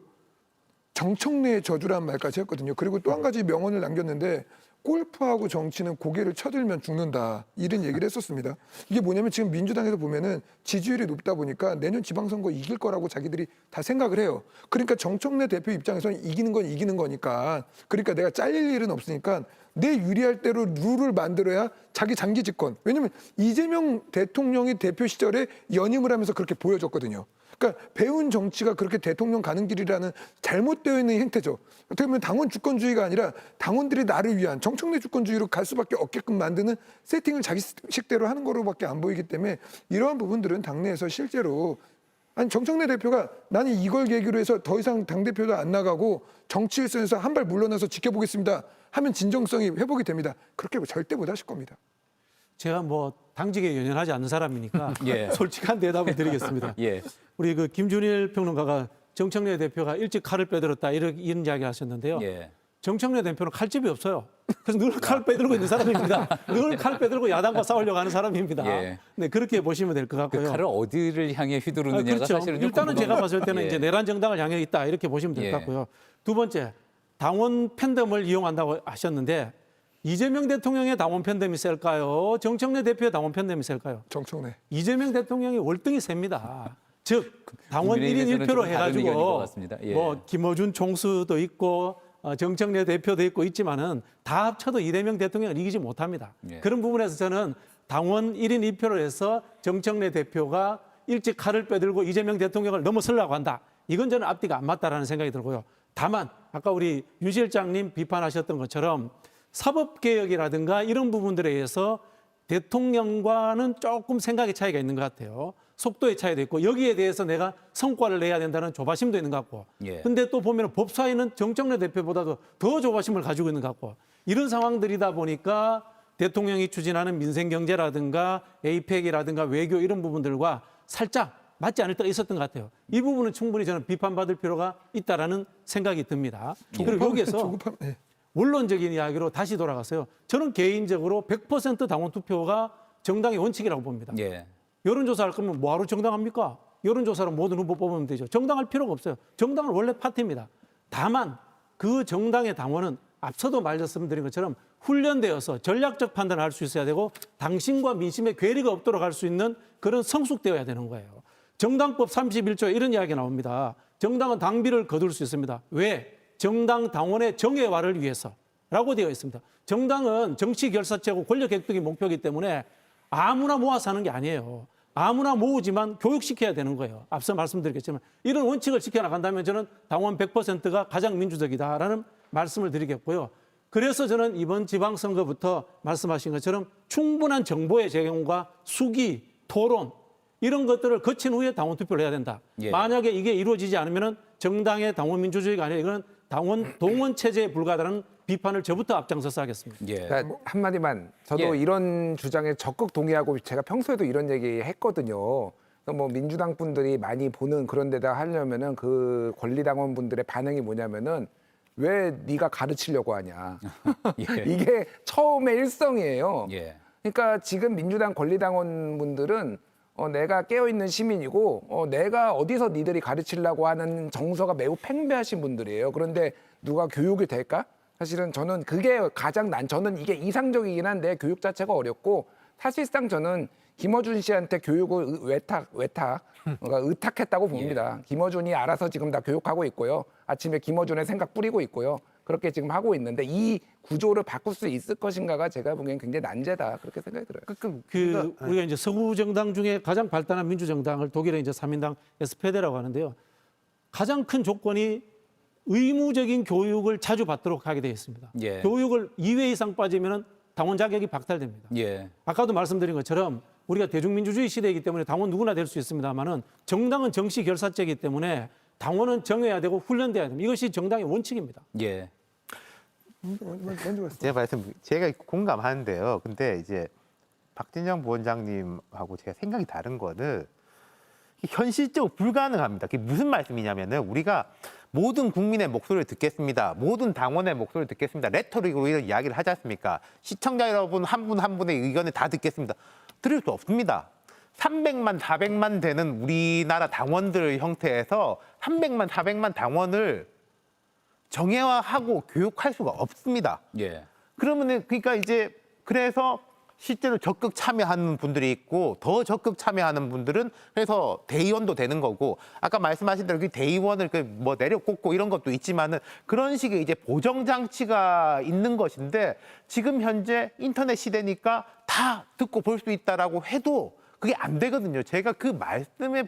정청래의 저주라는 말까지 했거든요. 그리고 또 한 가지 명언을 남겼는데 골프하고 정치는 고개를 쳐들면 죽는다. 이런 얘기를 했었습니다. 이게 뭐냐면 지금 민주당에서 보면은 지지율이 높다 보니까 내년 지방선거 이길 거라고 자기들이 다 생각을 해요. 그러니까 정청래 대표 입장에서는 이기는 건 이기는 거니까 그러니까 내가 잘릴 일은 없으니까 내 유리할 대로 룰을 만들어야 자기 장기 집권. 왜냐면 이재명 대통령이 대표 시절에 연임을 하면서 그렇게 보여줬거든요. 그러니까 배운 정치가 그렇게 대통령 가는 길이라는 잘못되어 있는 행태죠. 어떻게 보면 당원 주권주의가 아니라 당원들이 나를 위한 정청래 주권주의로 갈 수밖에 없게끔 만드는 세팅을 자기 식대로 하는 거로밖에 안 보이기 때문에 이러한 부분들은 당내에서 실제로 아니 정청래 대표가 나는 이걸 계기로 해서 더 이상 당대표도 안 나가고 정치 일선에서 한 발 물러나서 지켜보겠습니다 하면 진정성이 회복이 됩니다. 그렇게 절대 못 하실 겁니다. 제가 뭐 당직에 연연하지 않는 사람이니까 예. 솔직한 대답을 드리겠습니다. 예. 우리 그 김준일 평론가가 정청래 대표가 일찍 칼을 빼들었다 이런 이야기 하셨는데요. 예. 정청래 대표는 칼집이 없어요. 그래서 늘 칼을 빼들고 있는 사람입니다. 늘 칼 빼들고 야당과 싸우려고 하는 사람입니다. 예. 네, 그렇게 보시면 될 것 그 같고요. 칼을 어디를 향해 휘두르느냐가 그렇죠. 사실은 좀 일단은 제가 궁금합니다. 봤을 때는 예. 이제 내란 정당을 향해 있다 이렇게 보시면 될 것 예. 같고요. 두 번째, 당원 팬덤을 이용한다고 하셨는데 이재명 대통령의 당원 팬덤이 셀까요? 정청래 대표의 당원 팬덤이 셀까요? 정청래. 이재명 대통령이 월등히 셉니다. 즉 당원 1인 국민의힘에서는 1표로 좀 다른 의견인 것 해가지고 같습니다. 예. 뭐 김어준 총수도 있고 정청래 대표도 있고 있지만은 다 합쳐도 이재명 대통령을 이기지 못합니다. 예. 그런 부분에서 저는 당원 1인 1표로 해서 정청래 대표가 일찍 칼을 빼들고 이재명 대통령을 넘어서려고 한다. 이건 저는 앞뒤가 안 맞다라는 생각이 들고요. 다만 아까 우리 유 실장님 비판하셨던 것처럼 사법개혁이라든가 이런 부분들에 의해서 대통령과는 조금 생각의 차이가 있는 것 같아요. 속도의 차이도 있고 여기에 대해서 내가 성과를 내야 된다는 조바심도 있는 것 같고 예. 근데 또 보면 법사위는 정청래 대표보다도 더 조바심을 가지고 있는 것 같고 이런 상황들이다 보니까 대통령이 추진하는 민생경제라든가 에이펙이라든가 외교 이런 부분들과 살짝 맞지 않을 때가 있었던 것 같아요. 이 부분은 충분히 저는 비판받을 필요가 있다라는 생각이 듭니다. 그리고 여기에서 네. 원론적인 이야기로 다시 돌아가서요. 저는 개인적으로 100% 당원 투표가 정당의 원칙이라고 봅니다. 예. 여론조사 할 거면 뭐하러 정당합니까? 여론조사로 모든 후보 뽑으면 되죠. 정당할 필요가 없어요. 정당은 원래 파티입니다. 다만 그 정당의 당원은 앞서도 말씀드린 것처럼 훈련되어서 전략적 판단을 할 수 있어야 되고 당신과 민심의 괴리가 없도록 할 수 있는 그런 성숙되어야 되는 거예요. 정당법 31조에 이런 이야기가 나옵니다. 정당은 당비를 거둘 수 있습니다. 왜? 정당 당원의 정예화를 위해서라고 되어 있습니다. 정당은 정치 결사체고 권력 획득이 목표이기 때문에 아무나 모아서 하는 게 아니에요. 아무나 모으지만 교육시켜야 되는 거예요. 앞서 말씀드렸겠지만 이런 원칙을 지켜나간다면 저는 당원 100%가 가장 민주적이다라는 말씀을 드리겠고요. 그래서 저는 이번 지방선거부터 말씀하신 것처럼 충분한 정보의 제공과 수기, 토론 이런 것들을 거친 후에 당원 투표를 해야 된다. 예. 만약에 이게 이루어지지 않으면 정당의 당원 민주주의가 아니라 이건 당원 동원 체제에 불과하다는 비판을 저부터 앞장서서 하겠습니다. 예. 그러니까 한마디만 저도 예. 이런 주장에 적극 동의하고 제가 평소에도 이런 얘기 했거든요. 그러니까 뭐 민주당 분들이 많이 보는 그런 데다 하려면은 그 권리당원 분들의 반응이 뭐냐면은 왜 네가 가르치려고 하냐. 예. 이게 처음의 일성이에요. 예. 그러니까 지금 민주당 권리당원분들은 내가 깨어있는 시민이고 내가 어디서 니들이 가르치려고 하는 정서가 매우 팽배하신 분들이에요. 그런데 누가 교육이 될까? 사실은 저는 그게 가장 저는 이게 이상적이긴 한데 교육 자체가 어렵고 사실상 저는 김어준 씨한테 교육을 그러니까 의탁했다고 봅니다. 김어준이 알아서 지금 다 교육하고 있고요. 아침에 김어준의 생각 뿌리고 있고요. 그렇게 지금 하고 있는데 이 구조를 바꿀 수 있을 것인가가 제가 보기엔 굉장히 난제다 그렇게 생각이 들어요. 우리가 이제 서구 정당 중에 가장 발달한 민주정당을 독일의 이제 3인당 SPD라고 하는데요. 가장 큰 조건이 의무적인 교육을 자주 받도록 하게 되어 있습니다. 예. 교육을 2회 이상 빠지면 당원 자격이 박탈됩니다. 예. 아까도 말씀드린 것처럼 우리가 대중민주주의 시대이기 때문에 당원 누구나 될 수 있습니다만은 정당은 정시 결사제이기 때문에 당원은 정해야 되고 훈련돼야 됩니다. 이것이 정당의 원칙입니다. 예. 제가 공감하는데요. 근데 이제 박진영 부원장님하고 제가 생각이 다른 거는 현실적으로 불가능합니다. 그게 무슨 말씀이냐면은 우리가 모든 국민의 목소리를 듣겠습니다. 모든 당원의 목소리를 듣겠습니다. 레토릭으로 이런 이야기를 하지 않습니까? 시청자 여러분 한 분 한 분의 의견을 다 듣겠습니다. 들을 수 없습니다. 300만, 400만 되는 우리나라 당원들 형태에서 300만, 400만 당원을 정예화하고 교육할 수가 없습니다. 예. 그러면은 그러니까 이제 그래서 실제로 적극 참여하는 분들이 있고 더 적극 참여하는 분들은 그래서 대의원도 되는 거고 아까 말씀하신 대로 그 대의원을 뭐 내려꽂고 이런 것도 있지만은 그런 식의 이제 보정 장치가 있는 것인데 지금 현재 인터넷 시대니까 다 듣고 볼 수 있다라고 해도 그게 안 되거든요. 제가 그 말씀의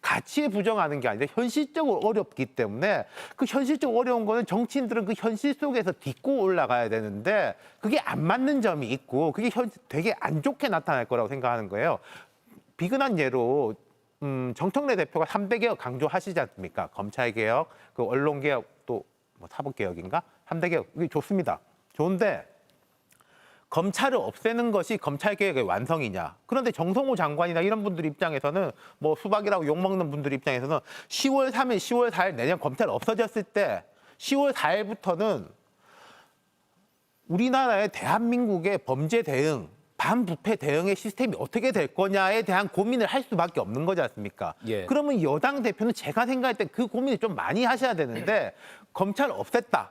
가치에 부정하는 게 아니라 현실적으로 어렵기 때문에 그 현실적으로 어려운 거는 정치인들은 그 현실 속에서 딛고 올라가야 되는데 그게 안 맞는 점이 있고 그게 되게 안 좋게 나타날 거라고 생각하는 거예요. 비근한 예로 정청래 대표가 3대 개혁 강조하시지 않습니까? 검찰 개혁, 그 언론 개혁 또 뭐 사법 개혁인가? 3대 개혁 이게 좋습니다. 좋은데 검찰을 없애는 것이 검찰 개혁의 완성이냐. 그런데 정성호 장관이나 이런 분들 입장에서는 뭐 수박이라고 욕먹는 분들 입장에서는 10월 3일, 10월 4일 내년 검찰 없어졌을 때 10월 4일부터는 우리나라의 대한민국의 범죄 대응, 반부패 대응의 시스템이 어떻게 될 거냐에 대한 고민을 할 수밖에 없는 거지 않습니까? 예. 그러면 여당 대표는 제가 생각할 때 그 고민을 좀 많이 하셔야 되는데 검찰 없앴다.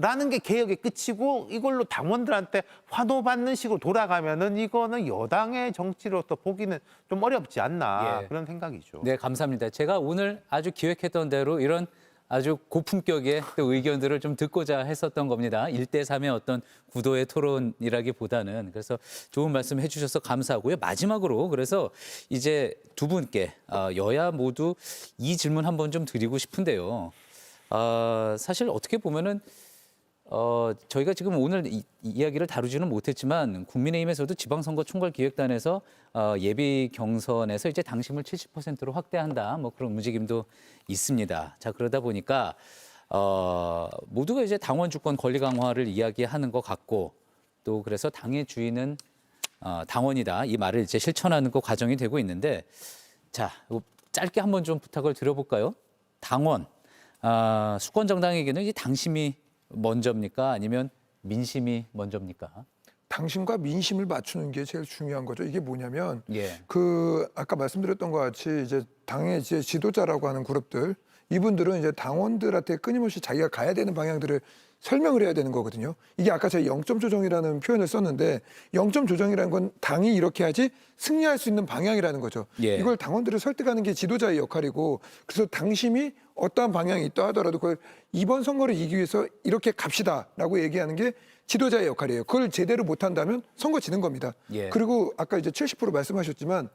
라는 게 개혁의 끝이고 이걸로 당원들한테 환호받는 식으로 돌아가면은 이거는 여당의 정치로서 보기는 좀 어렵지 않나 예. 그런 생각이죠. 네, 감사합니다. 제가 오늘 아주 기획했던 대로 이런 아주 고품격의 또 의견들을 좀 듣고자 했었던 겁니다. 1대3의 어떤 구도의 토론이라기보다는. 그래서 좋은 말씀 해주셔서 감사하고요. 마지막으로 그래서 이제 두 분께 여야 모두 이 질문 한번 좀 드리고 싶은데요. 사실 어떻게 보면은 저희가 지금 오늘 이야기를 다루지는 못했지만 국민의힘에서도 지방선거 총괄기획단에서 예비 경선에서 이제 당심을 70%로 확대한다 뭐 그런 움직임도 있습니다. 자 그러다 보니까 모두가 이제 당원 주권 권리 강화를 이야기하는 것 같고 또 그래서 당의 주인은 당원이다 이 말을 이제 실천하는 것 과정이 되고 있는데 자 짧게 한번 좀 부탁을 드려볼까요? 당원 수권 정당에게는 이 당심이 먼저입니까? 아니면 민심이 먼저입니까? 당심과 민심을 맞추는 게 제일 중요한 거죠. 이게 뭐냐면 예. 그 아까 말씀드렸던 것 같이 이제 당의 이제 지도자라고 하는 그룹들 이분들은 이제 당원들한테 끊임없이 자기가 가야 되는 방향들을 설명을 해야 되는 거거든요. 이게 아까 제가 0점 조정이라는 표현을 썼는데 0점 조정이라는 건 당이 이렇게 하지 승리할 수 있는 방향이라는 거죠. 예. 이걸 당원들을 설득하는 게 지도자의 역할이고 그래서 당심이 어떠한 방향이 있다 하더라도 그걸 이번 선거를 이기기 위해서 이렇게 갑시다라고 얘기하는 게 지도자의 역할이에요. 그걸 제대로 못한다면 선거 지는 겁니다. 예. 그리고 아까 이제 70% 말씀하셨지만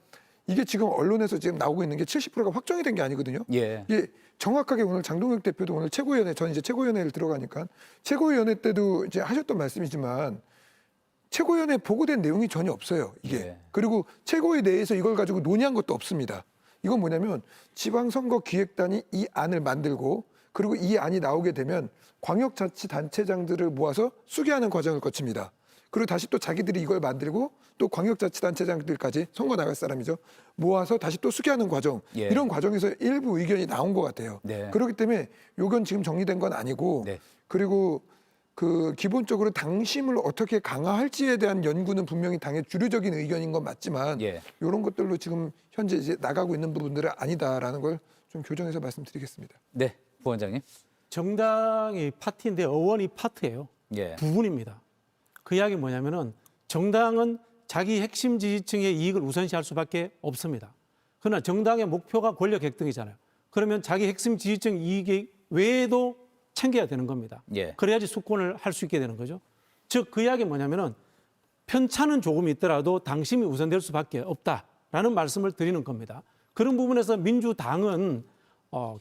이게 지금 언론에서 지금 나오고 있는 게 70%가 확정이 된 게 아니거든요. 예. 이게 정확하게 오늘 장동혁 대표도 오늘 최고위원회, 전 이제 최고위원회를 들어가니까 최고위원회 때도 이제 하셨던 말씀이지만 최고위원회 보고된 내용이 전혀 없어요. 이게. 예. 그리고 최고위 내에서 이걸 가지고 논의한 것도 없습니다. 이건 뭐냐면 지방선거 기획단이 이 안을 만들고 그리고 이 안이 나오게 되면 광역자치단체장들을 모아서 수기하는 과정을 거칩니다. 그리고 다시 또 자기들이 이걸 만들고 또 광역자치단체장들까지 선거 나갈 사람이죠. 모아서 다시 또 수기하는 과정. 예. 이런 과정에서 일부 의견이 나온 것 같아요. 네. 그렇기 때문에 요건 지금 정리된 건 아니고 네. 그리고 그 기본적으로 당심을 어떻게 강화할지에 대한 연구는 분명히 당의 주류적인 의견인 건 맞지만 예. 이런 것들로 지금 현재 이제 나가고 있는 부분들은 아니다라는 걸 좀 교정해서 말씀드리겠습니다. 네, 부원장님. 정당이 파티인데 의원이 파트예요. 예. 부분입니다. 그 이야기 뭐냐면은 정당은 자기 핵심 지지층의 이익을 우선시할 수밖에 없습니다. 그러나 정당의 목표가 권력 객등이잖아요. 그러면 자기 핵심 지지층 이익 외에도 챙겨야 되는 겁니다. 예. 그래야지 수권을 할 수 있게 되는 거죠. 즉 그 이야기 뭐냐면은 편차는 조금 있더라도 당심이 우선될 수밖에 없다라는 말씀을 드리는 겁니다. 그런 부분에서 민주당은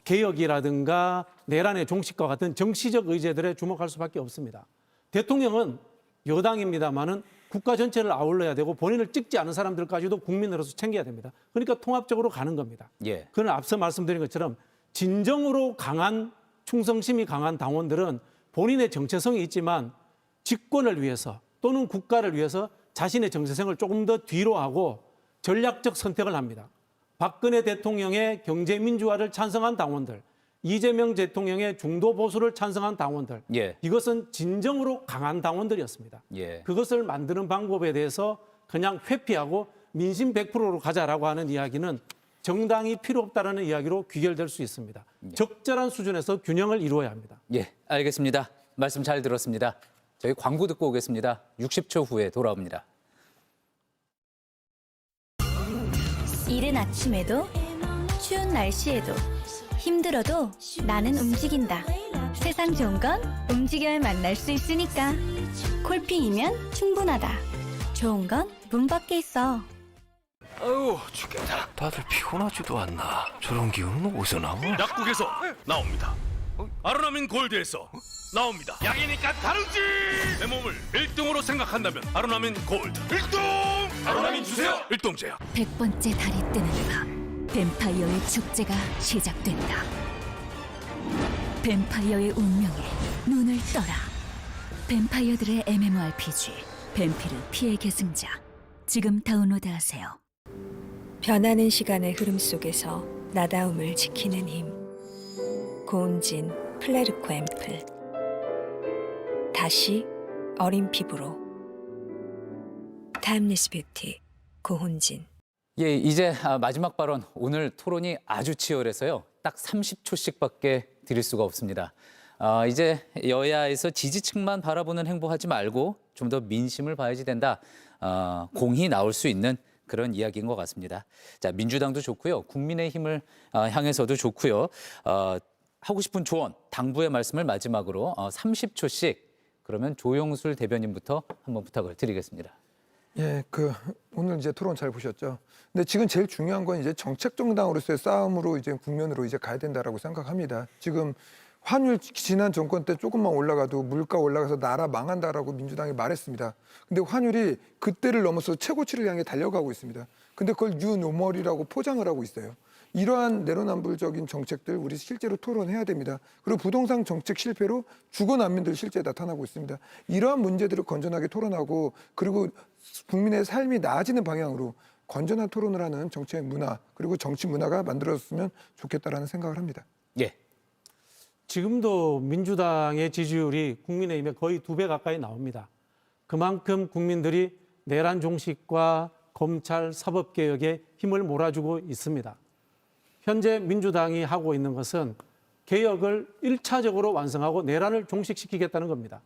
개혁이라든가 내란의 종식과 같은 정치적 의제들에 주목할 수밖에 없습니다. 대통령은 여당입니다마는 국가 전체를 아울러야 되고 본인을 찍지 않은 사람들까지도 국민으로서 챙겨야 됩니다. 그러니까 통합적으로 가는 겁니다. 예. 그러나 앞서 말씀드린 것처럼 진정으로 강한 충성심이 강한 당원들은 본인의 정체성이 있지만 집권을 위해서 또는 국가를 위해서 자신의 정체성을 조금 더 뒤로 하고 전략적 선택을 합니다. 박근혜 대통령의 경제 민주화를 찬성한 당원들, 이재명 대통령의 중도 보수를 찬성한 당원들, 예. 이것은 진정으로 강한 당원들이었습니다. 예. 그것을 만드는 방법에 대해서 그냥 회피하고 민심 100%로 가자라고 하는 이야기는 정당이 필요 없다라는 이야기로 귀결될 수 있습니다. 적절한 수준에서 균형을 이루어야 합니다. 예, 알겠습니다. 말씀 잘 들었습니다. 저희 광고 듣고 오겠습니다. 60초 후에 돌아옵니다. 이른 아침에도 추운 날씨에도 힘들어도 나는 움직인다. 세상 좋은 건 움직여야 만날 수 있으니까. 콜핑이면 충분하다. 좋은 건 문 밖에 있어. 아유 죽겠다. 다들 피곤하지도 않나. 저런 기운은 어디서 나와? 약국에서 나옵니다. 아로나민 골드에서 나옵니다. 약이니까 다르지. 내 몸을 1등으로 생각한다면 아로나민 골드 1등. 아로나민 주세요. 일동제약. 100번째 달이 뜨는 밤, 뱀파이어의 축제가 시작된다. 뱀파이어의 운명에 눈을 떠라. 뱀파이어들의 MMORPG 뱀피르 피해 계승자 지금 다운로드하세요. 변하는 시간의 흐름 속에서 나다움을 지키는 힘. 고운진 플레르코 앰플. 다시 어린 피부로. 타임리스 뷰티 고운진. 예, 이제 마지막 발언. 오늘 토론이 아주 치열해서요. 딱 30초씩밖에 드릴 수가 없습니다. 이제 여야에서 지지층만 바라보는 행보하지 말고 좀 더 민심을 봐야지 된다. 공히 나올 수 있는 그런 이야기인 것 같습니다. 자, 민주당도 좋고요. 국민의힘을 향해서도 좋고요. 하고 싶은 조언, 당부의 말씀을 마지막으로 30초씩 그러면 조영술 대변인부터 한번 부탁을 드리겠습니다. 예, 오늘 이제 토론 잘 보셨죠. 근데 지금 제일 중요한 건 이제 정책 정당으로서의 싸움으로 이제 국면으로 이제 가야 된다라고 생각합니다. 지금 환율 지난 정권 때 조금만 올라가도 물가 올라가서 나라 망한다라고 민주당이 말했습니다. 근데 환율이 그때를 넘어서 최고치를 향해 달려가고 있습니다. 근데 그걸 뉴노멀이라고 포장을 하고 있어요. 이러한 내로남불적인 정책들 우리 실제로 토론해야 됩니다. 그리고 부동산 정책 실패로 주거 난민들 실제 나타나고 있습니다. 이러한 문제들을 건전하게 토론하고 그리고 국민의 삶이 나아지는 방향으로 건전한 토론을 하는 정치의 문화 그리고 정치 문화가 만들어졌으면 좋겠다라는 생각을 합니다. 예. 지금도 민주당의 지지율이 국민의힘에 거의 2배 가까이 나옵니다. 그만큼 국민들이 내란 종식과 검찰 사법개혁에 힘을 몰아주고 있습니다. 현재 민주당이 하고 있는 것은 개혁을 1차적으로 완성하고 내란을 종식시키겠다는 겁니다.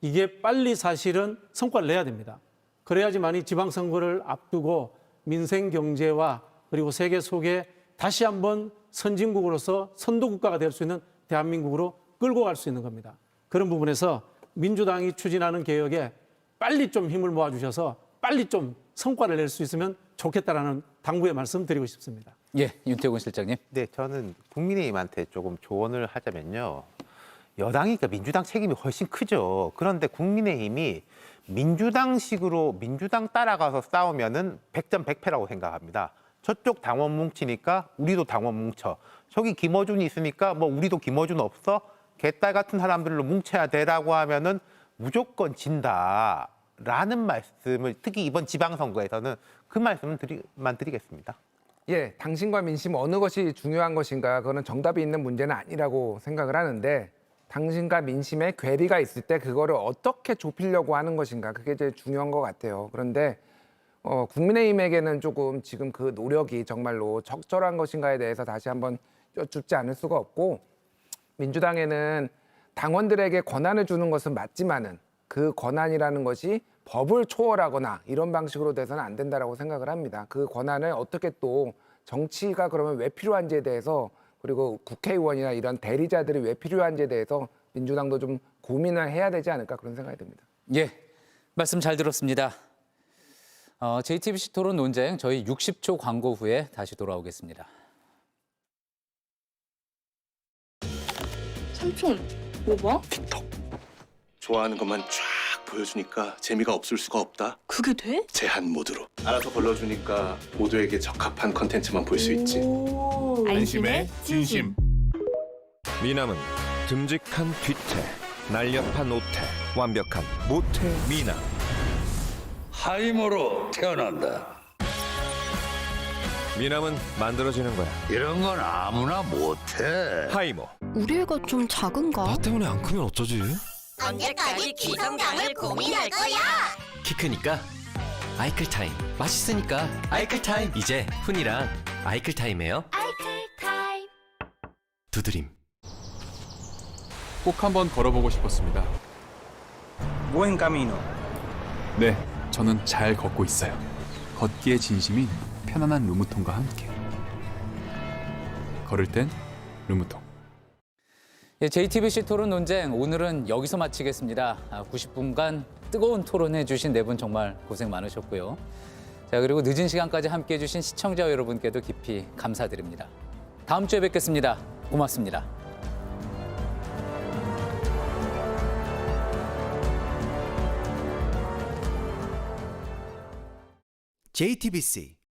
이게 빨리 사실은 성과를 내야 됩니다. 그래야지만이 지방선거를 앞두고 민생 경제와 그리고 세계 속에 다시 한번 선진국으로서 선도국가가 될 수 있는 대한민국으로 끌고 갈 수 있는 겁니다. 그런 부분에서 민주당이 추진하는 개혁에 빨리 좀 힘을 모아주셔서 빨리 좀 성과를 낼 수 있으면 좋겠다라는 당부의 말씀 드리고 싶습니다. 예, 윤태곤 실장님. 네, 저는 국민의힘한테 조금 조언을 하자면요. 여당이니까 민주당 책임이 훨씬 크죠. 그런데 국민의힘이 민주당식으로 민주당 따라가서 싸우면은 100점 100패라고 생각합니다. 저쪽 당원 뭉치니까 우리도 당원 뭉쳐. 저기 김어준이 있으니까 뭐 우리도 김어준 없어? 개딸 같은 사람들로 뭉쳐야 돼라고 하면은 무조건 진다. 라는 말씀을 특히 이번 지방선거에서는 그 말씀을 드리겠습니다. 예, 당신과 민심 어느 것이 중요한 것인가, 그거는 정답이 있는 문제는 아니라고 생각을 하는데, 당신과 민심에 괴리가 있을 때 그거를 어떻게 좁히려고 하는 것인가, 그게 제일 중요한 것 같아요. 그런데 국민의힘에게는 조금 지금 그 노력이 정말로 적절한 것인가에 대해서 다시 한번 여쭙지 않을 수가 없고, 민주당에는 당원들에게 권한을 주는 것은 맞지만은 그 권한이라는 것이 법을 초월하거나 이런 방식으로 돼서는 안 된다라고 생각을 합니다. 그 권한을 어떻게 또 정치가 그러면 왜 필요한지에 대해서, 그리고 국회의원이나 이런 대리자들이 왜 필요한지에 대해서 민주당도 좀 고민을 해야 되지 않을까, 그런 생각이 듭니다. 예, 말씀 잘 들었습니다. JTBC 토론 논쟁 저희 60초 광고 후에 다시 돌아오겠습니다. 삼촌, 뭐 봐? 틱톡. 좋아하는 것만 쫙 보여주니까 재미가 없을 수가 없다. 그게 돼? 제한 모드로. 알아서 걸러주니까 모두에게 적합한 컨텐츠만 볼 수 있지. 안심의 진심. 미남은 듬직한 뒤태, 날렵한 오태, 완벽한 모태 미남. 하이모로 태어난다. 미남은 만들어지는 거야. 이런 건 아무나 못해. 하이모. 우리 애가 좀 작은가? 나 때문에 안 크면 어쩌지? 언제까지 기성장을 고민할 거야? 키 크니까 아이클타임, 맛있으니까 아이클타임. 이제 훈이랑 아이클타임해요. 아이클타임. 두드림. 꼭 한번 걸어보고 싶었습니다. Buen camino. 네, 저는 잘 걷고 있어요. 걷기의 진심인 편안한 루무통과 함께. 걸을 땐 루무통. 예, JTBC 토론 논쟁 오늘은 여기서 마치겠습니다. 90분간 뜨거운 토론해 주신 네 분 정말 고생 많으셨고요. 자, 그리고 늦은 시간까지 함께해 주신 시청자 여러분께도 깊이 감사드립니다. 다음 주에 뵙겠습니다. 고맙습니다. JTBC